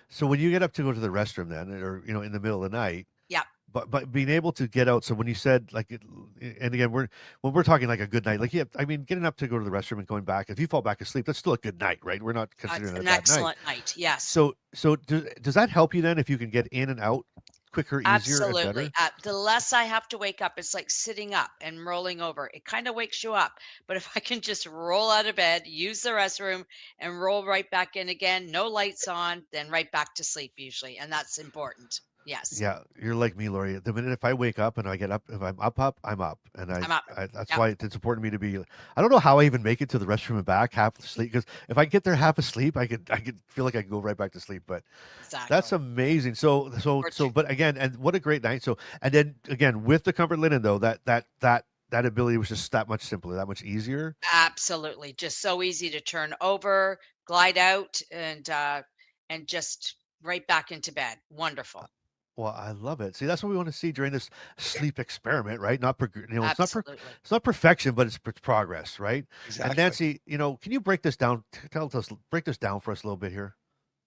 So when you get up to go to the restroom then, or, in the middle of the night, Yeah, but being able to get out. So when you said like, and again, when we're talking like a good night, like yeah, I mean, getting up to go to the restroom and going back. If you fall back asleep, that's still a good night, right? We're not it's considering it a an bad night. excellent night. Yes. So does that help you then if you can get in and out quicker, easier, and Absolutely. better? The less I have to wake up, it's like sitting up and rolling over. It kind of wakes you up. But if I can just roll out of bed, use the restroom, and roll right back in again, no lights on, then right back to sleep usually. And that's important. Yes. Yeah, you're like me, Lori. The minute if I wake up and I get up, if I'm up, I'm up, and I'm up. that's Yep. why it's important to me to be. I don't know how I even make it to the restroom and back half asleep because if I get there half asleep, I could feel like I can go right back to sleep. But that's Exactly. amazing. So, but again, and what a great night. So, and then again with the comfort linen though, that ability was just that much simpler, that much easier. Absolutely. Just so easy to turn over, glide out, and just right back into bed. Wonderful. Well, I love it. See, that's what we want to see during this sleep experiment, right? Not, Absolutely. it's not perfection, but it's progress, right? And Exactly. Nancy, can you break this down? Break this down for us a little bit here.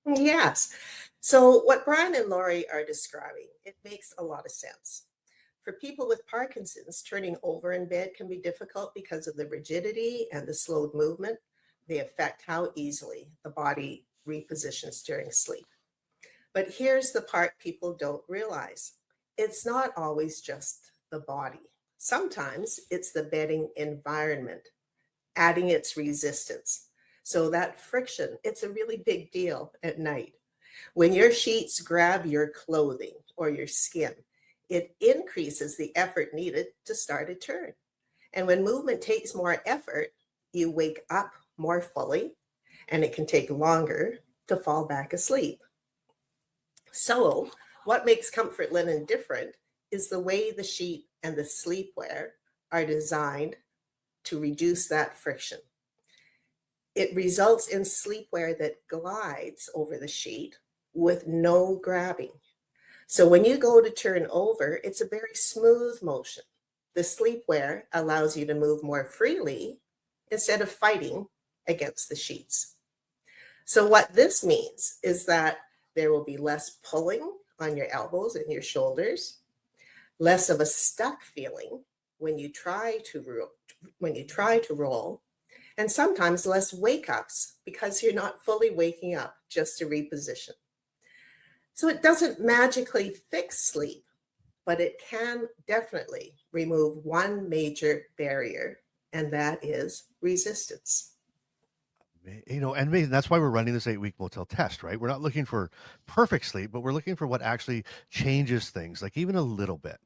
Yes. So what Brian and Laurie are describing, it makes a lot of sense. For people with Parkinson's, turning over in bed can be difficult because of the rigidity and the slowed movement. They affect how easily the body repositions during sleep. But here's the part people don't realize. It's not always just the body. Sometimes it's the bedding environment, adding its resistance. So that friction, it's a really big deal at night. When your sheets grab your clothing or your skin, it increases the effort needed to start a turn. And when movement takes more effort, you wake up more fully, and it can take longer to fall back asleep. So, what makes comfort linen different is the way the sheet and the sleepwear are designed to reduce that friction. It results in sleepwear that glides over the sheet with no grabbing. So when you go to turn over, it's a very smooth motion. The sleepwear allows you to move more freely instead of fighting against the sheets. So what this means is that there will be less pulling on your elbows and your shoulders, less of a stuck feeling when you try to roll, and sometimes less wake-ups because you're not fully waking up just to reposition. So it doesn't magically fix sleep, but it can definitely remove one major barrier, and that is resistance. You know, and that's why we're running this 8-week motel test, right? We're not looking for perfect sleep, but we're looking for what actually changes things, like even a little bit.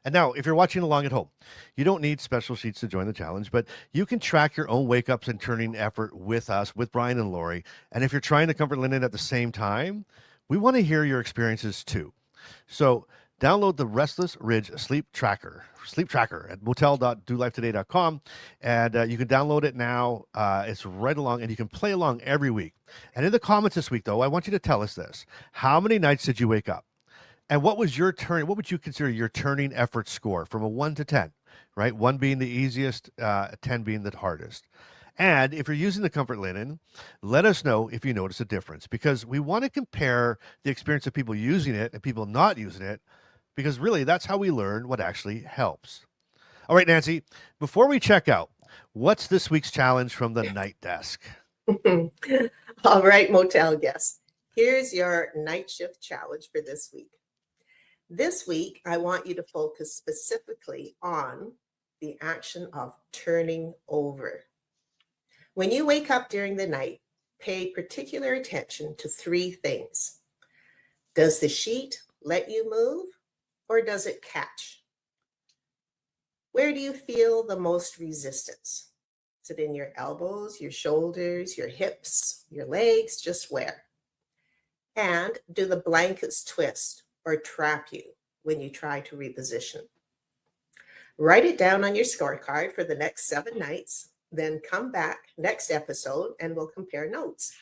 And now, if you're watching along at home, you don't need special sheets to join the challenge, but you can track your own wake-ups and turning effort with us, with Brian and Lori. And if you're trying to comfort linen at the same time, we want to hear your experiences too. So download the Restless Ridge Sleep Tracker at motel.dolifetoday.com, and you can download it now. It's right along, and you can play along every week. And in the comments this week, though, I want you to tell us this. How many nights did you wake up? And what was your turn? What would you consider your turning effort score from a 1 to 10, right? 1 being the easiest, 10 being the hardest. And if you're using the comfort linen, let us know if you notice a difference, because we want to compare the experience of people using it and people not using it, because really that's how we learn what actually helps. All right, Nancy, before we check out, what's this week's challenge from the night desk? All right, motel guests, here's your night shift challenge for this week. This week, I want you to focus specifically on the action of turning over. When you wake up during the night, pay particular attention to 3 things. Does the sheet let you move, or does it catch? Where do you feel the most resistance? Is it in your elbows, your shoulders, your hips, your legs? Just where? And do the blankets twist or trap you when you try to reposition? Write it down on your scorecard for the next 7 nights, then come back next episode and we'll compare notes.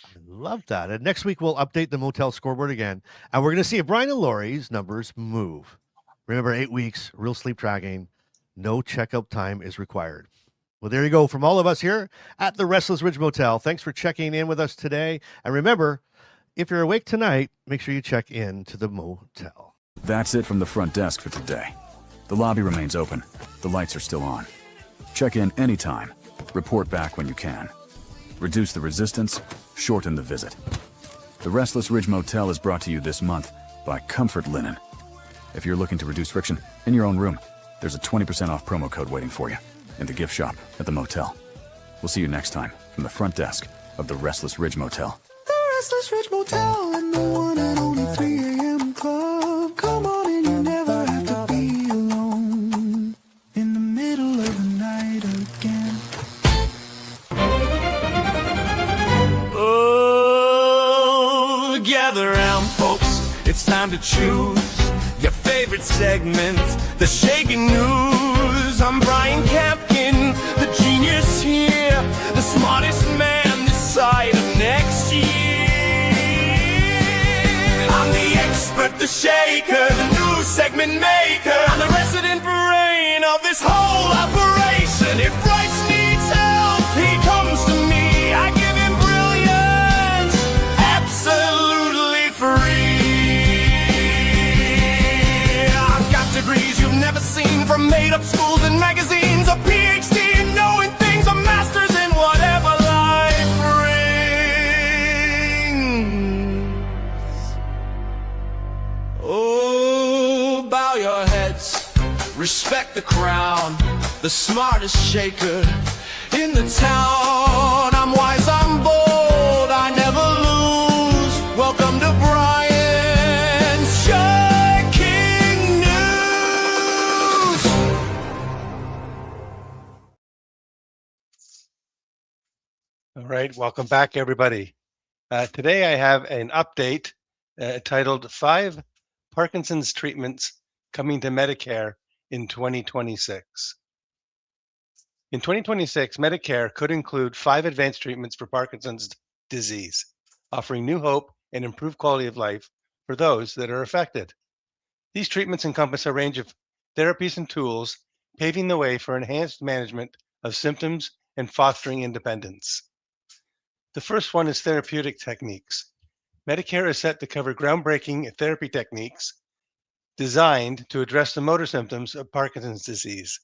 I love that. And next week, we'll update the motel scoreboard again, and we're going to see if Brian and Lori's numbers move. Remember, 8 weeks, real sleep tracking, no checkout time is required. Well, there you go. From all of us here at the Restless Ridge Motel, thanks for checking in with us today. And remember, if you're awake tonight, make sure you check in to the motel. That's it from the front desk for today. The lobby remains open. The lights are still on. Check in anytime. Report back when you can. Reduce the resistance, shorten the visit. The Restless Ridge Motel is brought to you this month by Comfort Linen. If you're looking to reduce friction in your own room, there's a 20% off promo code waiting for you in the gift shop at the motel. We'll see you next time from the front desk of the Restless Ridge Motel. The Restless Ridge Motel and the one and only 3 a.m. club. Come on in, you never have to be alone in the middle of the night again. Oh, gather round, folks. It's time to choose your favorite segment, the Shaky News. I'm Brian Campkin, the genius here, the smartest man this side of next year. I'm the expert, the shaker, the news segment maker. I'm the resident brain of this whole operation. If Bryce needs help, he comes to me. I give him brilliance, absolutely free. I've got degrees you've never seen from made-up schools and magazines, a PhD in knowing things, a master's in whatever life brings. Oh, bow your heads, respect the crown, the smartest shaker in the town. I'm wise, I'm bold, I never lose. Well, right, welcome back, everybody. Today I have an update titled 5 Parkinson's Treatments Coming to Medicare in 2026. In 2026, Medicare could include 5 advanced treatments for Parkinson's disease, offering new hope and improved quality of life for those that are affected. These treatments encompass a range of therapies and tools, paving the way for enhanced management of symptoms and fostering independence. The first one is therapeutic techniques. Medicare is set to cover groundbreaking therapy techniques designed to address the motor symptoms of Parkinson's disease.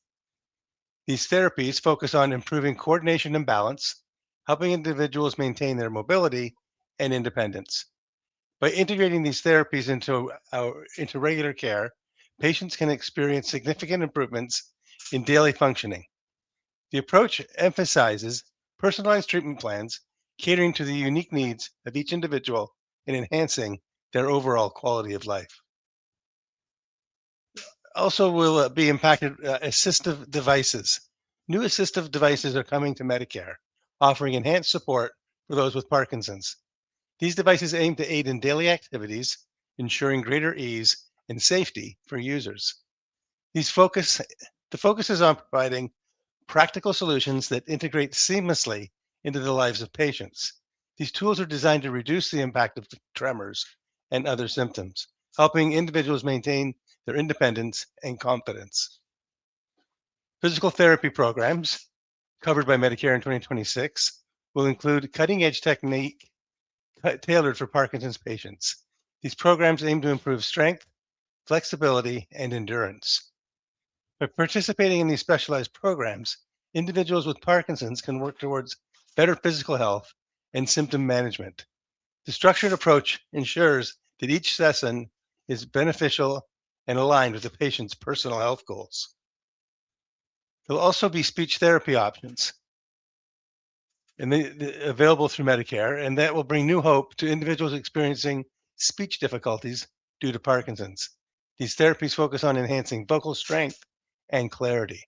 These therapies focus on improving coordination and balance, helping individuals maintain their mobility and independence. By integrating these therapies into regular care, patients can experience significant improvements in daily functioning. The approach emphasizes personalized treatment plans, catering to the unique needs of each individual and enhancing their overall quality of life. Also will be impacted assistive devices. New assistive devices are coming to Medicare, offering enhanced support for those with Parkinson's. These devices aim to aid in daily activities, ensuring greater ease and safety for users. The focus is on providing practical solutions that integrate seamlessly into the lives of patients. These tools are designed to reduce the impact of tremors and other symptoms, helping individuals maintain their independence and confidence. Physical therapy programs covered by Medicare in 2026 will include cutting-edge technique tailored for Parkinson's patients. These programs aim to improve strength, flexibility, and endurance. By participating in these specialized programs, individuals with Parkinson's can work towards better physical health and symptom management. The structured approach ensures that each session is beneficial and aligned with the patient's personal health goals. There will also be speech therapy options and available through Medicare, and that will bring new hope to individuals experiencing speech difficulties due to Parkinson's. These therapies focus on enhancing vocal strength and clarity.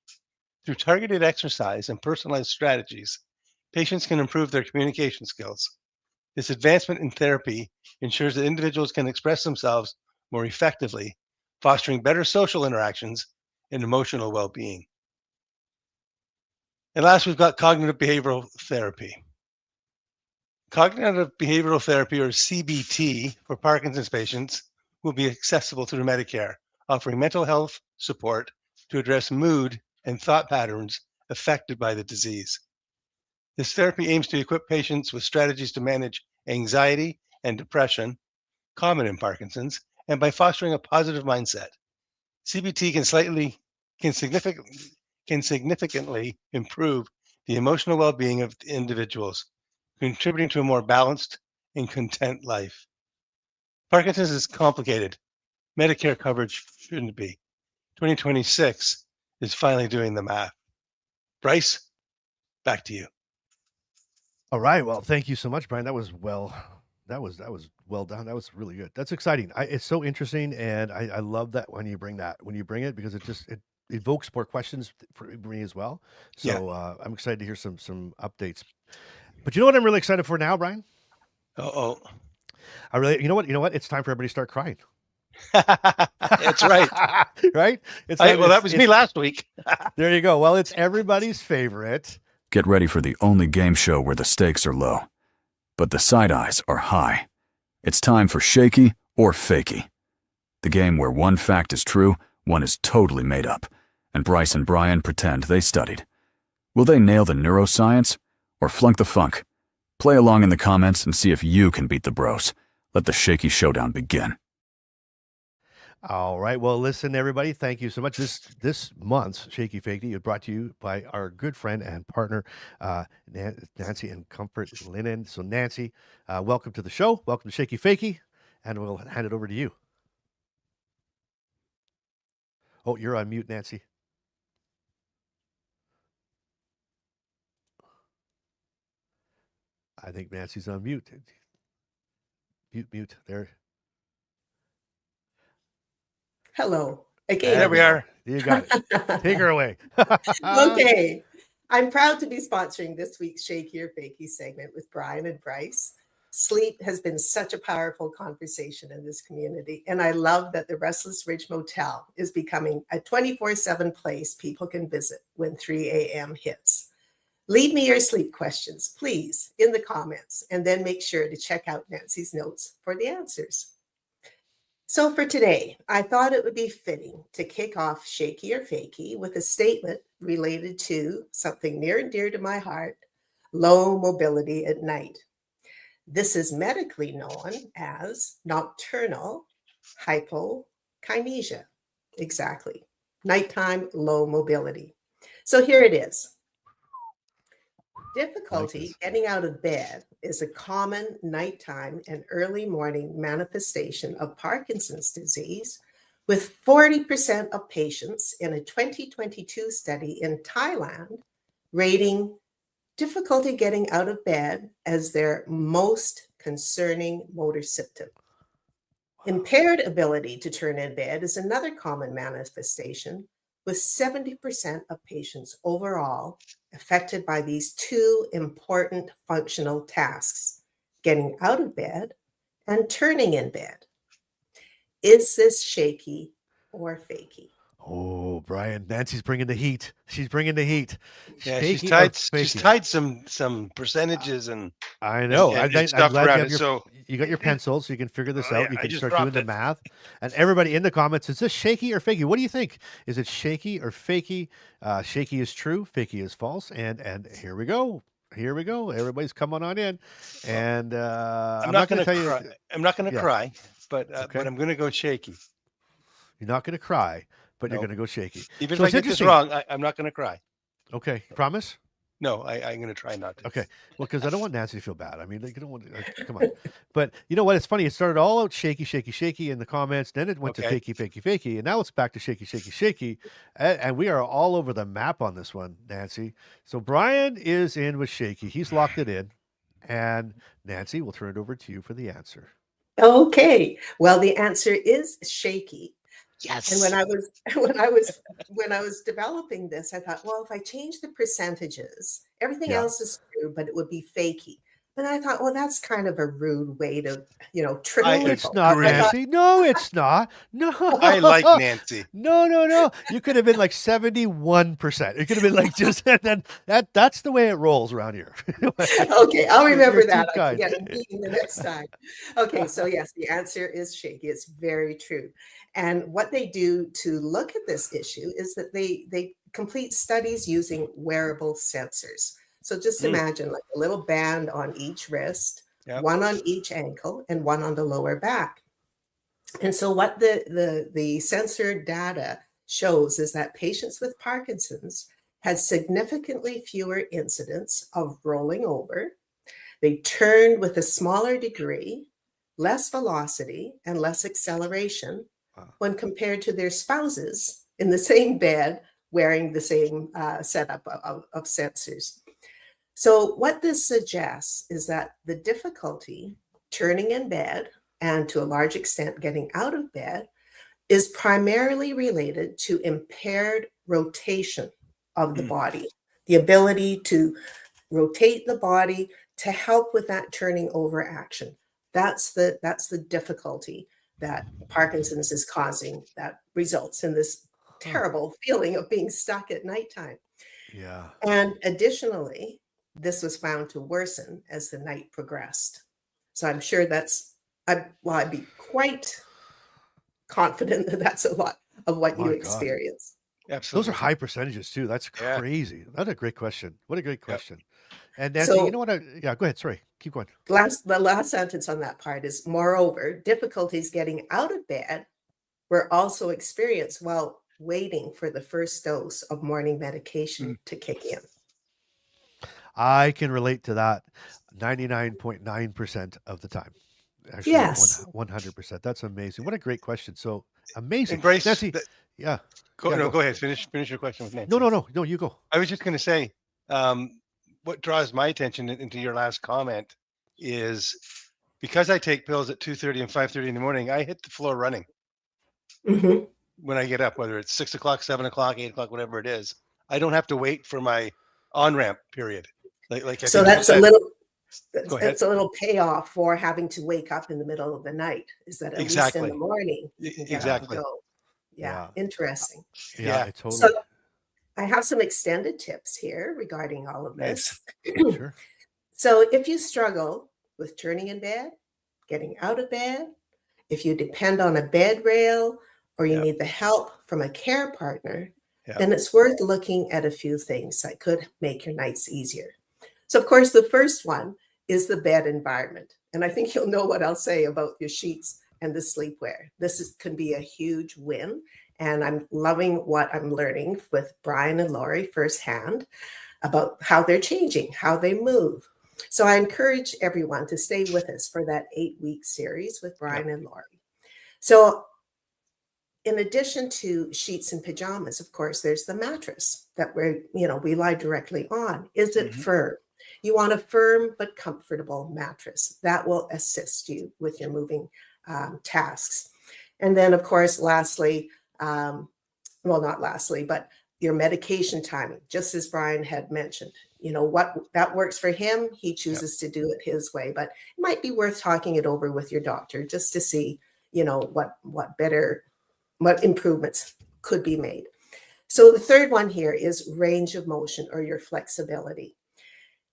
Through targeted exercise and personalized strategies, patients can improve their communication skills. This advancement in therapy ensures that individuals can express themselves more effectively, fostering better social interactions and emotional well-being. And last, we've got cognitive behavioral therapy. Cognitive behavioral therapy, or CBT, for Parkinson's patients will be accessible through Medicare, offering mental health support to address mood and thought patterns affected by the disease. This therapy aims to equip patients with strategies to manage anxiety and depression, common in Parkinson's, and by fostering a positive mindset. CBT can significantly improve the emotional well-being of individuals, contributing to a more balanced and content life. Parkinson's is complicated. Medicare coverage shouldn't be. 2026 is finally doing the math. Bryce, back to you. All right. Well, thank you so much, Brian. That was well done. That was really good. That's exciting. It's so interesting, and I love that when you bring it, because it evokes more questions for me as well. So I'm excited to hear some updates. But you know what I'm really excited for now, Brian? Uh-oh. You know what? It's time for everybody to start crying. That's right. Right? That was me last week. There you go. Well, it's everybody's favorite. Get ready for the only game show where the stakes are low, but the side eyes are high. It's time for Shaky or Fakey, the game where one fact is true, one is totally made up, and Bryce and Brian pretend they studied. Will they nail the neuroscience or flunk the funk? Play along in the comments and see if you can beat the bros. Let the Shaky showdown begin. All right. Well, listen, everybody. Thank you so much. This month's Shaky Fakey is brought to you by our good friend and partner, Nancy and Comfort Linen. So, Nancy, welcome to the show. Welcome to Shaky Fakey, and we'll hand it over to you. Oh, you're on mute, Nancy. I think Nancy's on mute. Mute. There. Hello again. There we are. You got it. Take her away. Okay. I'm proud to be sponsoring this week's Shaky or Fakey segment with Brian and Bryce. Sleep has been such a powerful conversation in this community, and I love that the Restless Ridge Motel is becoming a 24/7 place people can visit when 3 a.m. hits. Leave me your sleep questions, please, in the comments, and then make sure to check out Nancy's notes for the answers. So for today, I thought it would be fitting to kick off Shaky or Fakey with a statement related to something near and dear to my heart, low mobility at night. This is medically known as nocturnal hypokinesia. Exactly. Nighttime low mobility. So here it is. Difficulty getting out of bed is a common nighttime and early morning manifestation of Parkinson's disease, with 40% of patients in a 2022 study in Thailand rating difficulty getting out of bed as their most concerning motor symptom. Impaired ability to turn in bed is another common manifestation, with 70% of patients overall affected by these two important functional tasks, getting out of bed and turning in bed. Is this shaky or fakey? Oh, Brian, Nancy's bringing the heat. She's bringing the heat. Yeah, Shaky or she's fakey? tied some percentages and I know. I'm stuff glad you around have it. your So you got your pencil, so you can figure this oh, out. yeah, You I can just start doing dropped the it. math. And everybody in the comments, is this shaky or fakey? What do you think? Is it shaky or fakey? Shaky is true, fakey is false. And here we go. Here we go. Everybody's coming on in. And I'm I'm not not going gonna to tell you. cry. I'm not gonna Yeah. cry, but Okay. I'm gonna go shaky. You're not going to cry, but you're No, going to go shaky. even So if I it's get this interesting. wrong, I'm not gonna cry. Okay. Promise? No, I'm gonna try not to. Okay. Well, because I don't want Nancy to feel bad. I mean, like, you don't want come on. But you know what? It's funny. It started all out shaky, shaky, shaky in the comments. Then it went to Okay. fakey, fakey, fakey. And now it's back to shaky, shaky, shaky. And we are all over the map on this one, Nancy. So Brian is in with shaky. He's locked it in. And Nancy, we'll turn it over to you for the answer. Okay. Well, the answer is shaky. Yes. And when I was developing this, I thought, well, if I change the percentages, everything Yeah. else is true, but it would be fakey. But I thought, well, that's kind of a rude way to, trick I It's people. not, agree. I thought, Nancy. No, it's not. No. I like Nancy. No. You could have been like 71%. It could have been like just that's the way it rolls around here. okay, I'll remember You're too that. I can kind. get a meeting the next time. Okay, so yes, the answer is shaky. It's very true. And what they do to look at this issue is that they complete studies using wearable sensors. So just imagine like a little band on each wrist, Yep. one on each ankle, and one on the lower back. And so what the sensor data shows is that patients with Parkinson's had significantly fewer incidents of rolling over. They turned with a smaller degree, less velocity, and less acceleration when compared to their spouses in the same bed wearing the same setup of sensors. So what this suggests is that the difficulty turning in bed and to a large extent getting out of bed is primarily related to impaired rotation of the body, the ability to rotate the body to help with that turning over action. That's the difficulty that Parkinson's is causing that results in this terrible feeling of being stuck at nighttime. Yeah. And additionally, this was found to worsen as the night progressed. So I'm sure I'd be quite confident that that's a lot of what My you God. experience. Absolutely. Those are high percentages too. That's Yeah. crazy. That's a great question. What a great question. And Nancy, So you know what? Yeah, go ahead. Sorry. Keep going. the last sentence on that part is, moreover, difficulties getting out of bed were also experienced while waiting for the first dose of morning medication to kick in. I can relate to that 99.9% of the time. Actually, Yes. 100%. That's amazing. What a great question. So amazing. And Bryce, Nancy, yeah. go, Yeah, no, go. go ahead. Finish your question with Nancy. No, you go. I was just going to say, what draws my attention into your last comment is because I take pills at 2:30 and 5:30 in the morning, I hit the floor running Mhm. when I get up, whether it's 6 o'clock, 7 o'clock, 8 o'clock, whatever it is. I don't have to wait for my on ramp period. Like I So think you that's a said. little Go ahead. that's a little payoff for having to wake up in the middle of the night, is that at least in the Exactly. morning you can get up and Exactly. go. Yeah, Yeah. interesting. Yeah, Yeah. it So totally. I have some extended tips here regarding all of Nice. this. Sure. So if you struggle with turning in bed, getting out of bed, if you depend on a bed rail, or you Yep. need the help from a care partner, Yep. then it's worth looking at a few things that could make your nights easier. So, of course, the first one is the bed environment. And I think you'll know what I'll say about your sheets and the sleepwear. Can be a huge win. And I'm loving what I'm learning with Brian and Laurie firsthand about how they're changing, how they move. So I encourage everyone to stay with us for that 8-week series with Brian and Laurie. So in addition to sheets and pajamas, of course, there's the mattress that we lie directly on. Is it Mhm. firm? You want a firm but comfortable mattress that will assist you with your moving tasks. And then, of course, lastly, well, not lastly, but your medication timing, just as Brian had mentioned. What that works for him, he chooses to do it his way, but it might be worth talking it over with your doctor just to see, what improvements could be made. So the third one here is range of motion, or your flexibility.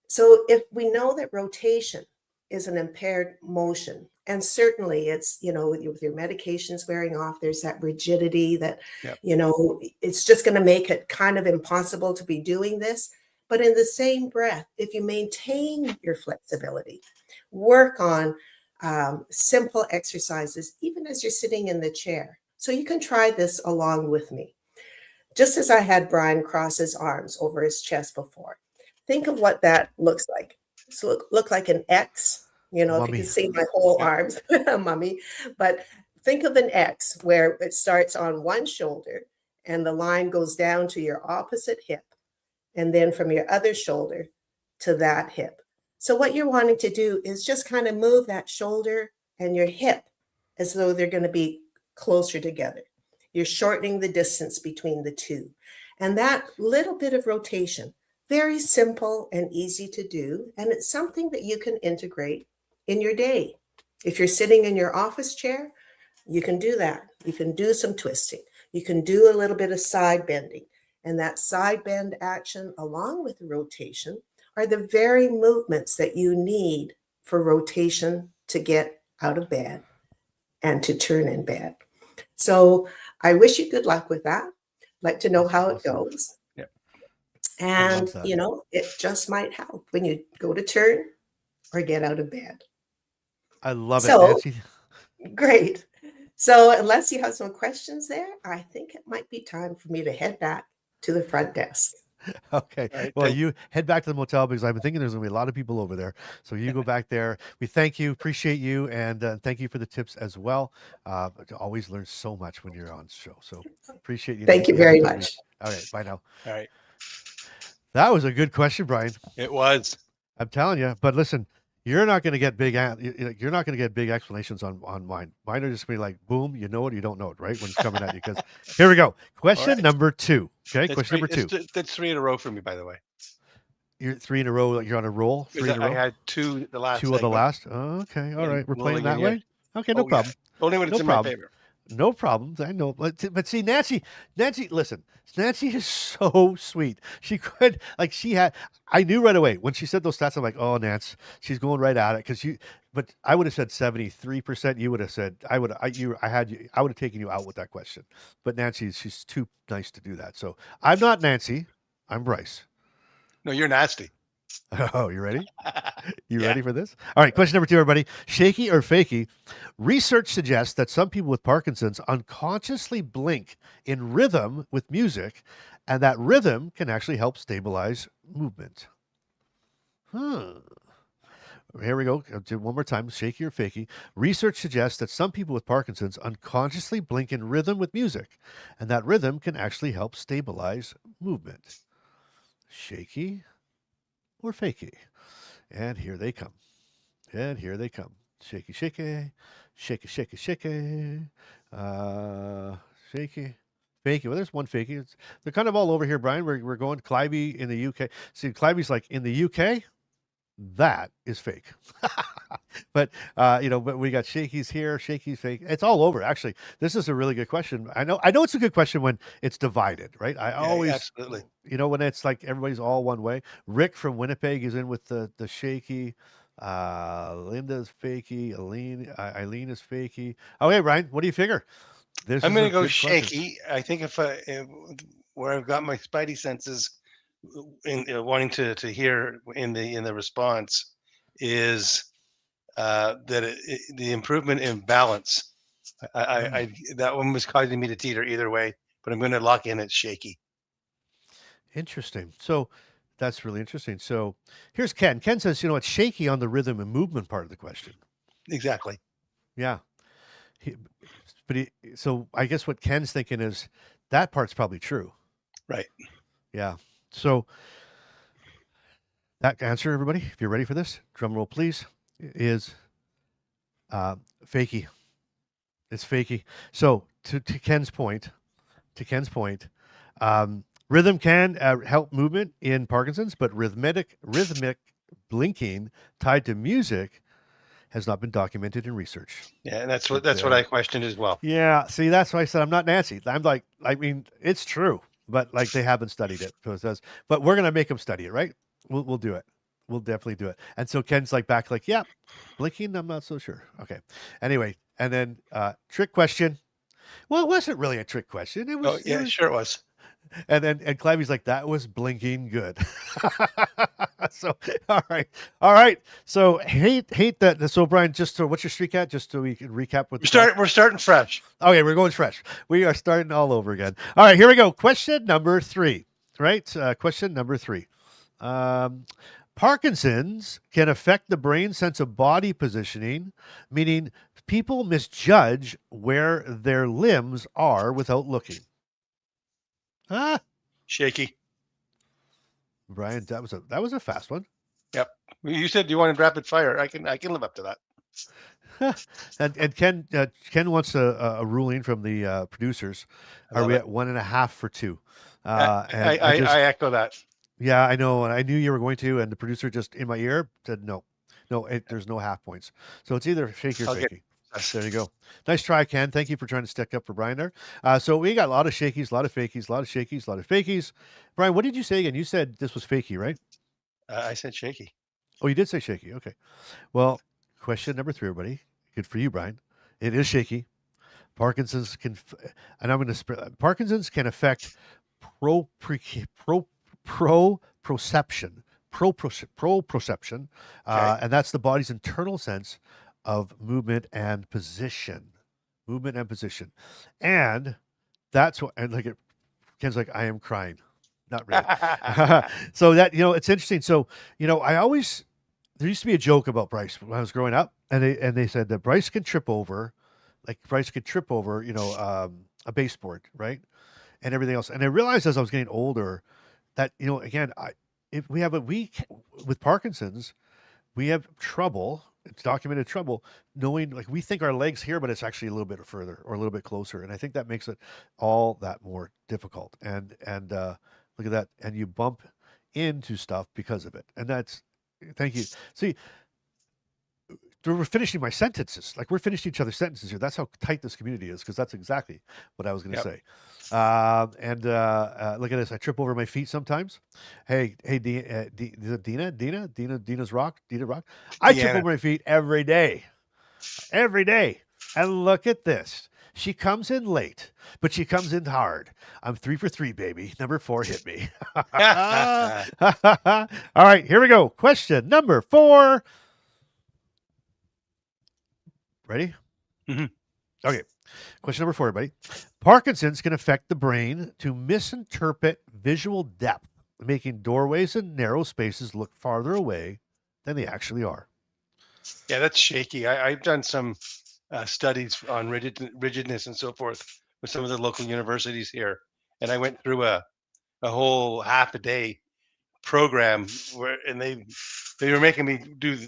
So if we know that rotation is an impaired motion, and certainly it's, with your medications wearing off, there's that rigidity that, Yep. it's just going to make it kind of impossible to be doing this. But in the same breath, if you maintain your flexibility, work on simple exercises, even as you're sitting in the chair. So you can try this along with me. Just as I had Brian cross his arms over his chest before, think of what that looks like. So look like an X, if you Mummy. can see my whole Yep. arms, mummy. But think of an X where it starts on one shoulder and the line goes down to your opposite hip, and then from your other shoulder to that hip. So what you're wanting to do is just kind of move that shoulder and your hip as though they're going to be closer together. You're shortening the distance between the two. And that little bit of rotation, very simple and easy to do. And it's something that you can integrate in your day. If you're sitting in your office chair, you can do that. You can do some twisting. You can do a little bit of side bending. And that side bend action, along with the rotation, are the very movements that you need for rotation to get out of bed and to turn in bed. So I wish you good luck with that. Like to know That's how awesome. it goes. Yep. And, that. it just might help when you go to turn or get out of bed. I love it, So Nancy. great. So unless you have some questions there, I think it might be time for me to head back to the front desk. Okay. All right. Well, Thank you head back to the motel because I've been thinking there's going to be a lot of people over there. So you go back there. We thank you, appreciate you, and thank you for the tips as well. Always learn so much when you're on the show. So appreciate you, Thank Nancy. you Have a very good much. week. All right. Bye now. All right. That was a good question, Brian. It was. I'm telling you. But listen, you're not going to get you're not going to get big explanations on mine. Mine are just going to be like, boom, you know it, you don't know it, right? When it's coming at you. Because here we go. Question right. number 2. Okay. That's Question number 2. That's 3 in a row for me, by the way. You're 3 in a row. You're on a roll. 3 in a I row. had 2 the last 2 of the segment. last. Okay. All right. We're playing rolling in that here. way. Okay. No Oh, yeah. problem. Only when it's No in my problem. favor. No problems. I know. But see, Nancy, listen, Nancy is so sweet. She could, I knew right away when she said those stats. I'm like, oh, Nance, she's going right at it. But I would have said 73%. You would have said, I would have taken you out with that question. But Nancy, she's too nice to do that. So I'm not Nancy. I'm Bryce. No, you're nasty. Oh, you ready? You Yeah. ready for this? All right, question number 2, everybody. Shaky or fakey? Research suggests that some people with Parkinson's unconsciously blink in rhythm with music, and that rhythm can actually help stabilize movement. Here we go. I'll do it one more time. Shaky or fakey? Research suggests that some people with Parkinson's unconsciously blink in rhythm with music, and that rhythm can actually help stabilize movement. Shaky or fakey? And here they come. And here they come. Shaky, shaky, shaky, shaky, shaky, shaky. Fakey. Well, there's one Fakey. They're kind of all over here, Brian. We're going Clivey in the UK. See, Clivey's like in the UK. That is fake. But but we got Shakey's here, Shakey's fake. It's all over. Actually, this is a really good question. I know it's a good question when it's divided, right? I Yeah, always, absolutely. when it's like everybody's all one way. Rick from Winnipeg is in with the Shaky. Linda's fakey. Eileen is fakey. Okay, Ryan, what do you figure? This I'm is a going to go good question. shaky. I think if where I've got my spidey senses in wanting to hear in the response is that the improvement in balance. I that one was causing me to teeter either way, but I'm going to lock in at shaky. Interesting. So that's really interesting. So here's Ken. Ken says, it's shaky on the rhythm and movement part of the question. Exactly. Yeah. He, so I guess what Ken's thinking is that part's probably true. Right. Yeah. So that answer, everybody, if you're ready for this, drum roll, please, is fakey. It's fakey. So to Ken's point, rhythm can help movement in Parkinson's, but rhythmic blinking tied to music has not been documented in research. Yeah, and that's what I questioned as well. Yeah, see, that's why I said I'm not Nancy. I'm like, it's true, but like they haven't studied it. So it says, but we're gonna make them study it, right? We'll do it. We'll definitely do it. And so Ken's like back, like, yeah, blinking, I'm not so sure. Okay. Anyway, and then trick question. Well, it wasn't really a trick question. It was. Oh yeah, sure it was. And then Clivey's like, that was blinking good. So all right. So hate that. So Brian, just so what's your streak at? Just so we can recap with We're starting fresh. Okay, we're going fresh. We are starting all over again. All right, here we go. Question number 3. Right? Question number 3. Parkinson's can affect the brain's sense of body positioning, meaning people misjudge where their limbs are without looking. Ah, Shaky. Brian, that was a fast one. Yep. You said you wanted rapid fire. I can live up to that. And Ken wants a ruling from the producers. Are we at 1.5 for 2? I echo that. Yeah, I know, and I knew you were going to, and the producer just in my ear said no, there's no half points. So it's either shaky or fakey. There you go. Nice try, Ken. Thank you for trying to stick up for Brian there. So we got a lot of shakies, a lot of fakies, a lot of shakies, a lot of fakies. Brian, what did you say again? You said this was fakey, right? I said shaky. Oh, you did say shaky. Okay. Well, question number 3, everybody. Good for you, Brian. It is shaky. Parkinson's can, and I'm going to Parkinson's can affect proprioception, and that's the body's internal sense of movement and position, and that's what. And like Ken's like, I am crying, not really. So that it's interesting. So I always there used to be a joke about Bryce when I was growing up, and they said that Bryce could trip over, a baseboard, right? And everything else. And I realized as I was getting older that, again, if we have with Parkinson's, we have trouble, it's documented trouble, knowing, like, we think our leg's here, but it's actually a little bit further or a little bit closer. And I think that makes it all that more difficult. And look at that. And you bump into stuff because of it. And thank you. See, we're finishing my sentences. Like, we're finishing each other's sentences here. That's how tight this community is, because that's exactly what I was going to say. Look at this. I trip over my feet sometimes. Hey, is it Dina? Dina's rock. Dina rock. I trip over my feet every day. And look at this. She comes in late, but she comes in hard. I'm 3 for 3, baby. Number 4 hit me. All right, here we go. Question number 4. Ready? Mm-hmm. Okay. Question number 4, everybody. Parkinson's can affect the brain to misinterpret visual depth, making doorways and narrow spaces look farther away than they actually are. Yeah, that's shaky. I've done some studies on rigidness and so forth with some of the local universities here, and I went through a whole half a day program and they were making me do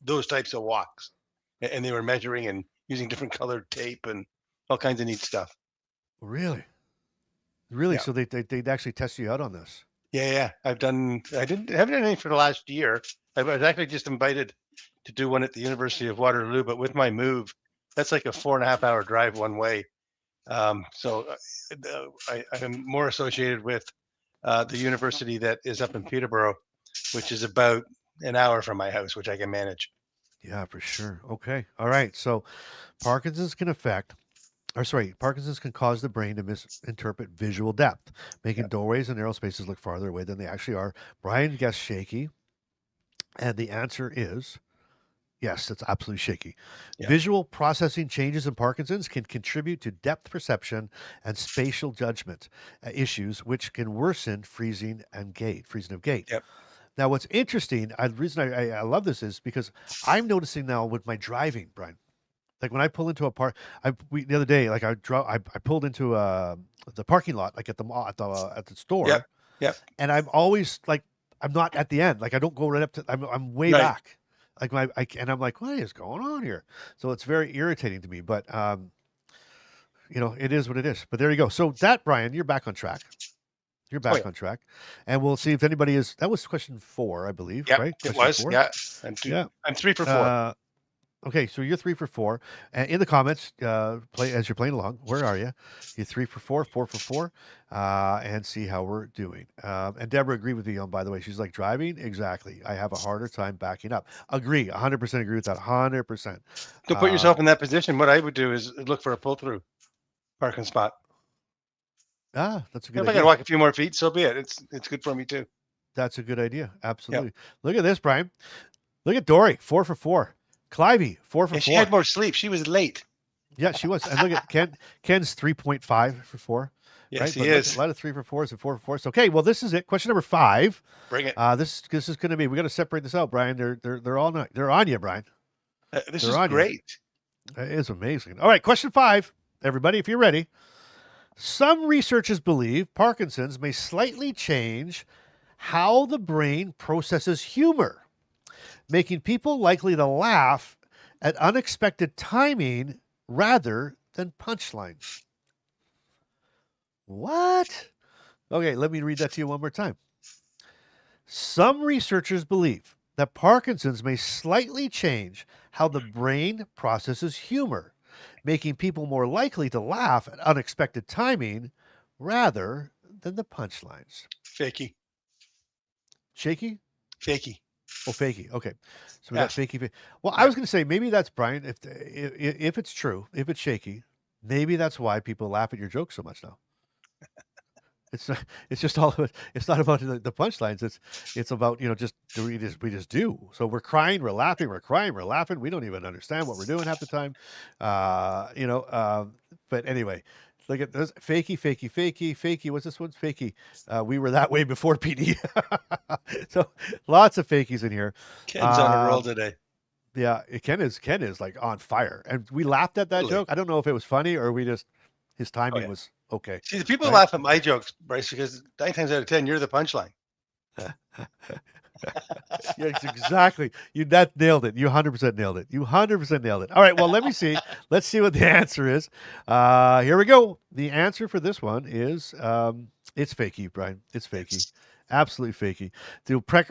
those types of walks, and they were measuring and using different colored tape and all kinds of neat stuff. Really? Really? Yeah. So they'd actually test you out on this? Yeah. I haven't done any for the last year. I was actually just invited to do one at the University of Waterloo, but with my move, that's like a 4.5 hour drive one way. I'm more associated with the university that is up in Peterborough, which is about an hour from my house, which I can manage. Yeah, for sure. Okay. All right. So Parkinson's can Parkinson's can cause the brain to misinterpret visual depth, making Yeah. doorways and narrow spaces look farther away than they actually are. Brian guessed shaky, and the answer is yes, it's absolutely shaky. Yeah. Visual processing changes in Parkinson's can contribute to depth perception and spatial judgment issues, which can worsen freezing of gait. Yep. Now, what's interesting, the reason I love this is because I'm noticing now with my driving, Brian. Like when I pull into a the other day, like I pulled into the parking lot, like at the mall, at the store, Yep. Yep. and I'm always like I'm not at the end, like I don't go right up to, I'm way Right. back, like and I'm like, what is going on here? So it's very irritating to me, but it is what it is. But there you go. So that, Brian, you're back on track. You're back yeah. on track, and we'll see if anybody is. That was question 4, I believe, Yep. right? It Question was. 4? Yeah. Yeah. I'm 3 for 4. Okay, so you're 3 for 4. And in the comments, play as you're playing along. Where are you? You're 3 for 4, 4 for 4, and see how we're doing. And Deborah agreed with me on, by the way. She's like, driving? Exactly. I have a harder time backing up. Agree. 100% agree with that. 100%. To put yourself in that position, what I would do is look for a pull through parking spot. That's a good If I idea. got to walk a few more feet, so be it. It's good for me too. That's a good idea. Absolutely. Look at this, Brian. Look at Dory, 4 for 4. Clivey, 4 for 4. She had more sleep. She was late. Yeah, she was. And look at Ken's 3.5 for 4. Yes, right? he But is. a lot of 3 for 4s and 4 for 4s. Okay, well, this is it. Question number 5. Bring it. This is going to be. We got to separate this out, Brian. They're all not. They're on you, Brian. This They're is on you. great. It is amazing. All right, question 5. Everybody, if you're ready. Some researchers believe Parkinson's may slightly change how the brain processes humor, making people likely to laugh at unexpected timing rather than punchlines. What? Okay, let me read that to you one more time. Some researchers believe that Parkinson's may slightly change how the brain processes humor, making people more likely to laugh at unexpected timing rather than the punchlines. Fakey. Shaky? Fakey. Oh, Fakey. Okay. So we Yeah. got Fakey. Well, I was going to say maybe that's Brian. If it's true, if it's Shaky, maybe that's why people laugh at your jokes so much now. It's just all. It's not about the punchlines. It's about just we just do. So we're crying, we're laughing, we're crying, we're laughing. We don't even understand what we're doing half the time. But anyway, look at this. Fakey. What's this one? Fakey. We were that way before PD. So lots of fakies in here. Ken's on a roll today. Yeah, Ken is like on fire, and we laughed at that Totally. joke. I don't know if it was funny or we just his timing was okay. See, the people Right? laugh at my jokes, Bryce, because 9 times out of 10, you're the punchline. Yes, exactly. You nailed it. You 100% nailed it. You 100% nailed it. All right. Well, let me see. Let's see what the answer is. Here we go. The answer for this one is it's fakey, Brian. It's fakey. Absolutely fakey.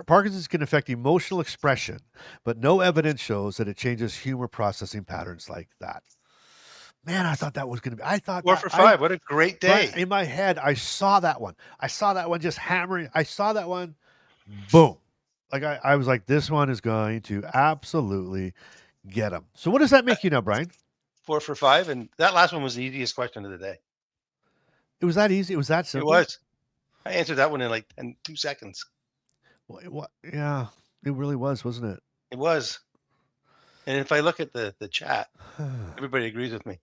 Parkinson's can affect emotional expression, but no evidence shows that it changes humor processing patterns like that. Man, I thought that was going to be. I thought 4 for 5. What a great day. in my head, I saw that one. I saw that one just hammering. I saw that one. Boom. Like I was like, this one is going to absolutely get him. So what does that make you now, Brian? 4 for 5. And that last one was the easiest question of the day. It was that easy. It was that It simple. was. I answered that one in like 2 seconds. Well, yeah, it really was, wasn't it? It was. And if I look at the chat, everybody agrees with me.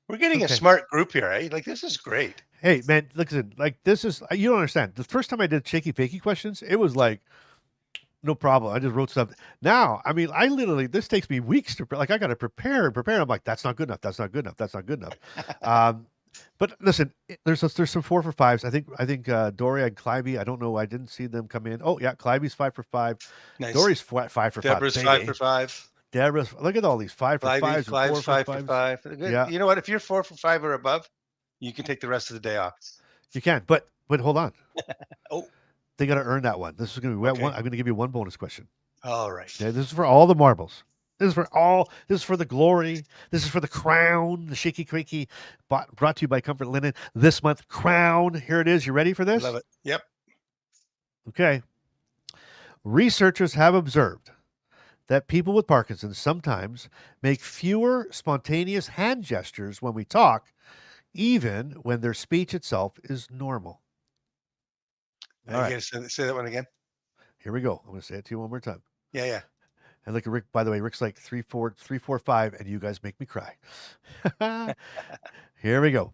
We're getting a Okay. smart group here, eh? Like, this is great. Hey, man, listen, like this is, you don't understand. The first time I did shaky fakey questions, it was like, no problem. I just wrote stuff. Now, I mean, this takes me weeks to, like, I got to prepare. I'm like, that's not good enough. That's not good enough. That's not good enough. But listen, there's some 4 for 5s. I think Dory and Clivey, I don't know. I didn't see them come in. Oh yeah. Clivey's 5 for 5. Nice. Dory's 5 for 5. Deborah's 5 for 5. Deborah's, look at all these 5 for 5s. Clive's 5 for 5. Yeah. You know what? If you're 4 for 5 or above, you can take the rest of the day off. You can, but hold on. Oh, They got to earn that one. This is going to be Okay. one. I'm going to give you one bonus question. all right. Okay, this is for all the marbles. This is for all. This is for the glory. This is for the crown. The Shaky Quakey, brought to you by Comfort Linen this month. Crown. Here it is. You ready for I this? love it. Yep. Okay. Researchers have observed that people with Parkinson's sometimes make fewer spontaneous hand gestures when we talk, even when their speech itself is normal. All You right. gotta say that one again. Here we go. I'm going to say it to you one more time. Yeah. And look at Rick. By the way, Rick's like 3, 4, 3, 4, 5, and you guys make me cry. Here we go.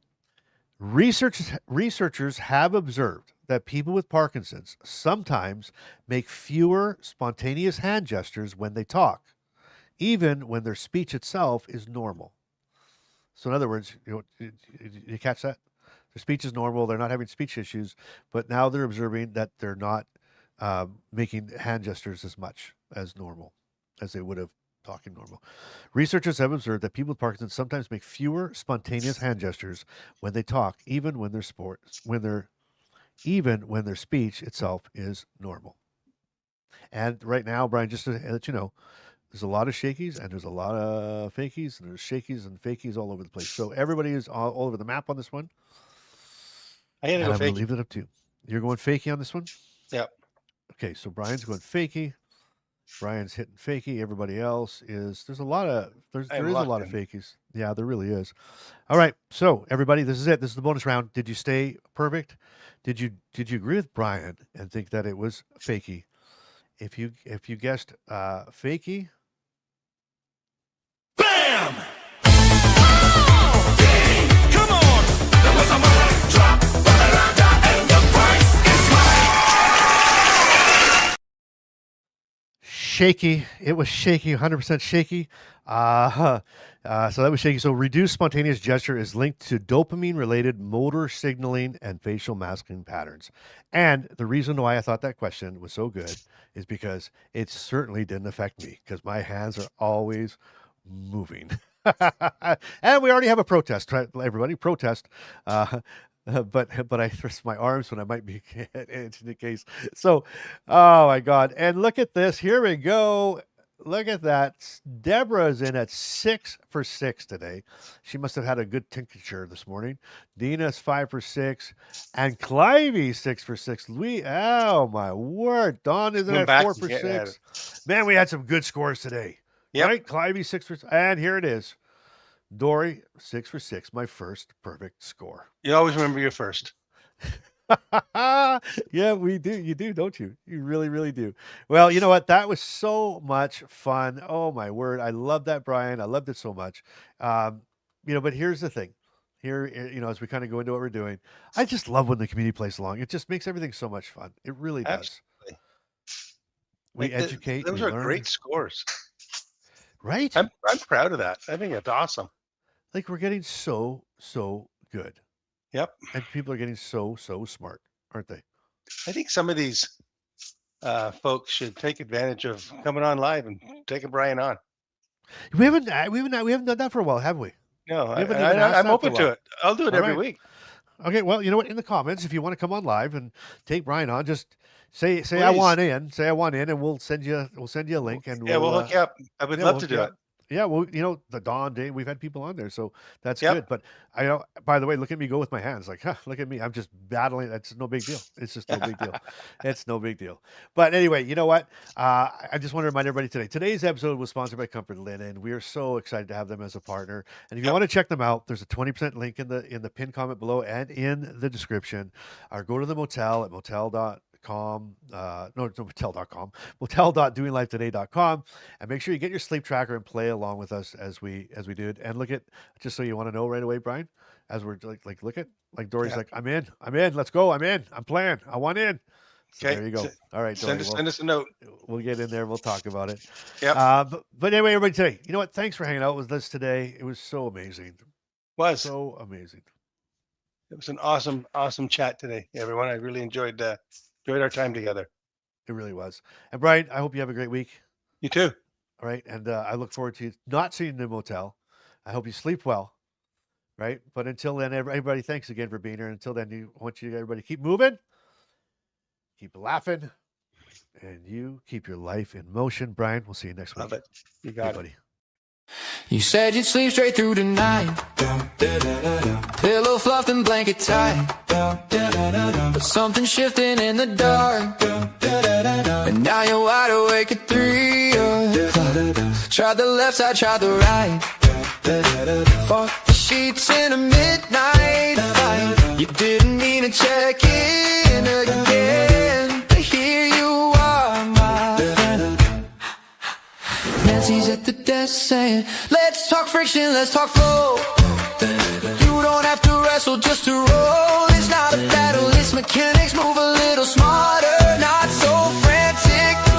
Researchers have observed that people with Parkinson's sometimes make fewer spontaneous hand gestures when they talk, even when their speech itself is normal. So, in other words, you catch that? Their speech is normal. They're not having speech issues, but now they're observing that they're not making hand gestures as much as normal as they would have talking normal. Researchers have observed that people with Parkinson's sometimes make fewer spontaneous hand gestures when they talk, even when their speech itself is normal. And right now, Brian, just to let you know, there's a lot of shakies and there's a lot of fakies, and there's shakies and fakies all over the place. So everybody is all over the map on this one. I gotta And go I'm going fake. to leave it up to you. You're going fakey on this one? Yep. Okay, so Brian's going fakey. Brian's hitting fakey. Everybody else is there is a lot of locked in. fakies. Yeah, there really is. All right, so everybody, this is it. This is the bonus round. Did you stay perfect? Did you agree with Brian and think that it was fakey? If you guessed fakey, Bam! Come on! There was a mic drop, and the price is right. shaky. It was shaky, 100% shaky. So that was shaky. So reduced spontaneous gesture is linked to dopamine-related motor signaling and facial masking patterns. And the reason why I thought that question was so good is because it certainly didn't affect me because my hands are always moving. And we already have a protest, right? Everybody protest. But I thrust my arms when I might be into the case. So, oh my God! And look at this. Here we go. Look at that. Deborah's in at 6 for 6 today. She must have had a good tincture this morning. Dina's 5 for 6, and Clivey 6 for 6. Oh my word! Dawn is in Went at back 4 and for getting at 6. Man, we had some good scores today. Yep. Right? Clivey 6 for 6, and here it is. Dory 6 for 6. My first perfect score. You always remember your first. Yeah, we do. You do, don't you? You really, really do. Well, you know what? That was so much fun. Oh my word. I love that, Brian. I loved it so much. But here's the thing. Here, as we kind of go into what we're doing, I just love when the community plays along. It just makes everything so much fun. It really does. Absolutely. We Like, educate, Those we are learn. great scores. Right? I'm proud of that. I think it's awesome. Like we're getting so good. Yep. And people are getting so smart, aren't they? I think some of these folks should take advantage of coming on live and taking Brian on. We haven't done that for a while, have we? No, We haven't even asked I'm that for a open to while. it. I'll do it All every right. week. Okay, well, you know what? In the comments, if you want to come on live and take Brian on, just say I Please. want in. Say I want in, and we'll send you a link, and Yeah, we'll hook you up. I would yeah, love we'll to hook you do up. it. Yeah, well, the Dawn day, we've had people on there, so that's Yep. good. But by the way, look at me go with my hands, like, look at me, I'm just battling. That's no big deal. It's just no big deal. It's no big deal. But anyway, you know what? I just want to remind everybody today. Today's episode was sponsored by Comfort Linen. We are so excited to have them as a partner. And if you Yep. want to check them out, there's a 20% link in the pinned comment below and in the description. Or go to the motel at motel.com. Motel.com, motel.doinglifetoday.com, and make sure you get your sleep tracker and play along with us as we do it. And look at, just so you want to know right away, Brian, as we're look at, like Dory's Yeah. like, I'm in, let's go, I'm in, I'm playing, I want in. So Okay, there you go. All right, Dory, send us a note. we'll get in there, we'll talk about it. Yep. But anyway, everybody, today, you know what? Thanks for hanging out with us today. It was so amazing. Was So amazing. It was an awesome chat today, everyone. I really enjoyed our time together. It really was. And Brian, I hope you have a great week. You too. All right. And I look forward to not seeing you in the motel. I hope you sleep well. right? But until then, everybody, thanks again for being here. Until then, I want you everybody keep moving, keep laughing, and you keep your life in motion. Brian, we'll see you next week. Love it. You got it. buddy. You said you'd sleep straight through the night. Pillow fluffed and blanket tight. But something shifting in the dark. And now you're wide awake at 3 o'clock. Tried the left side, tried the right. Fuck the sheets in a midnight fight. You didn't mean to check in again. But here you are, my friend. Nancy's at the desk saying, let's talk friction, let's talk flow. You don't have to wrestle just to roll. It's not a battle, it's mechanics. Move a little smarter, not so frantic. Ooh.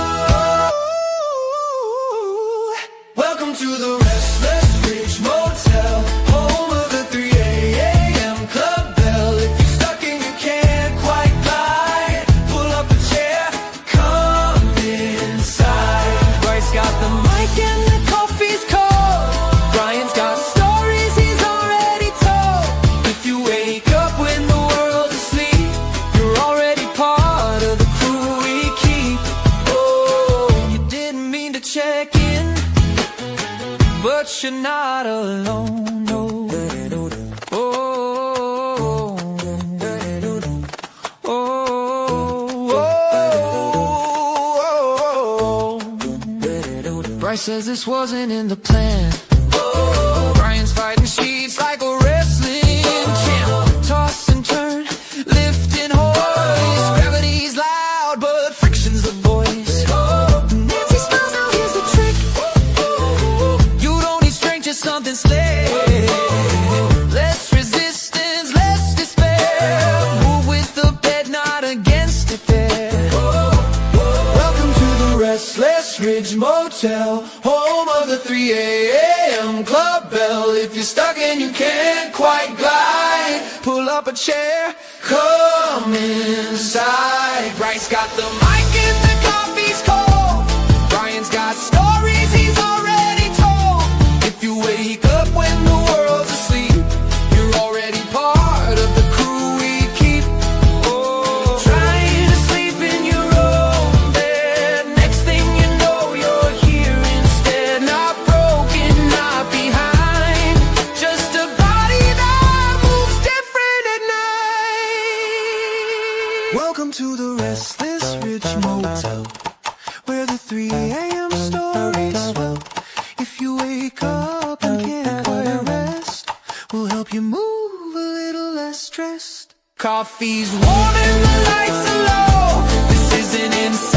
Welcome to the Restless Ridge Motel, home of the 3 a.m. club bell. If you're stuck and you can't quite glide, pull up a chair, come inside. Bryce got the mic and the coffee's cold. Brian's got stories he's already told. If you wake up when the world's asleep, you're already part of the crew we keep. Oh, you didn't mean to check in, but you're not alone, no. Oh, oh, oh. Bryce says this wasn't in the plan. Brian's fighting sheets like a wrestling champ. Toss and turn, lift and hoist. Gravity's loud, but friction's the voice. Nancy smiles, now here's the trick. You don't need strength, just something slick. Less resistance, less despair. Move with the bed, not against it there. Welcome to the Restless Ridge Motel, home of the 3 a.m. club bell. If you're stuck and you can't quite glide, pull up a chair, come inside. Bryce got the mic and the coffee's cold. Brian's got stories he's already told. If you wake up when the world's asleep, you're already part of the crew we keep. Oh, trying to sleep in your own bed. Next thing you know, you're here instead. Not broken, not behind. Just a body that moves different at night. Welcome to the Restless Ridge Motel, where the 3 a.m. stories swell. If you wake up and can't quite rest, we'll help you move a little less stressed. Coffee's warm and the lights are low. This isn't insane.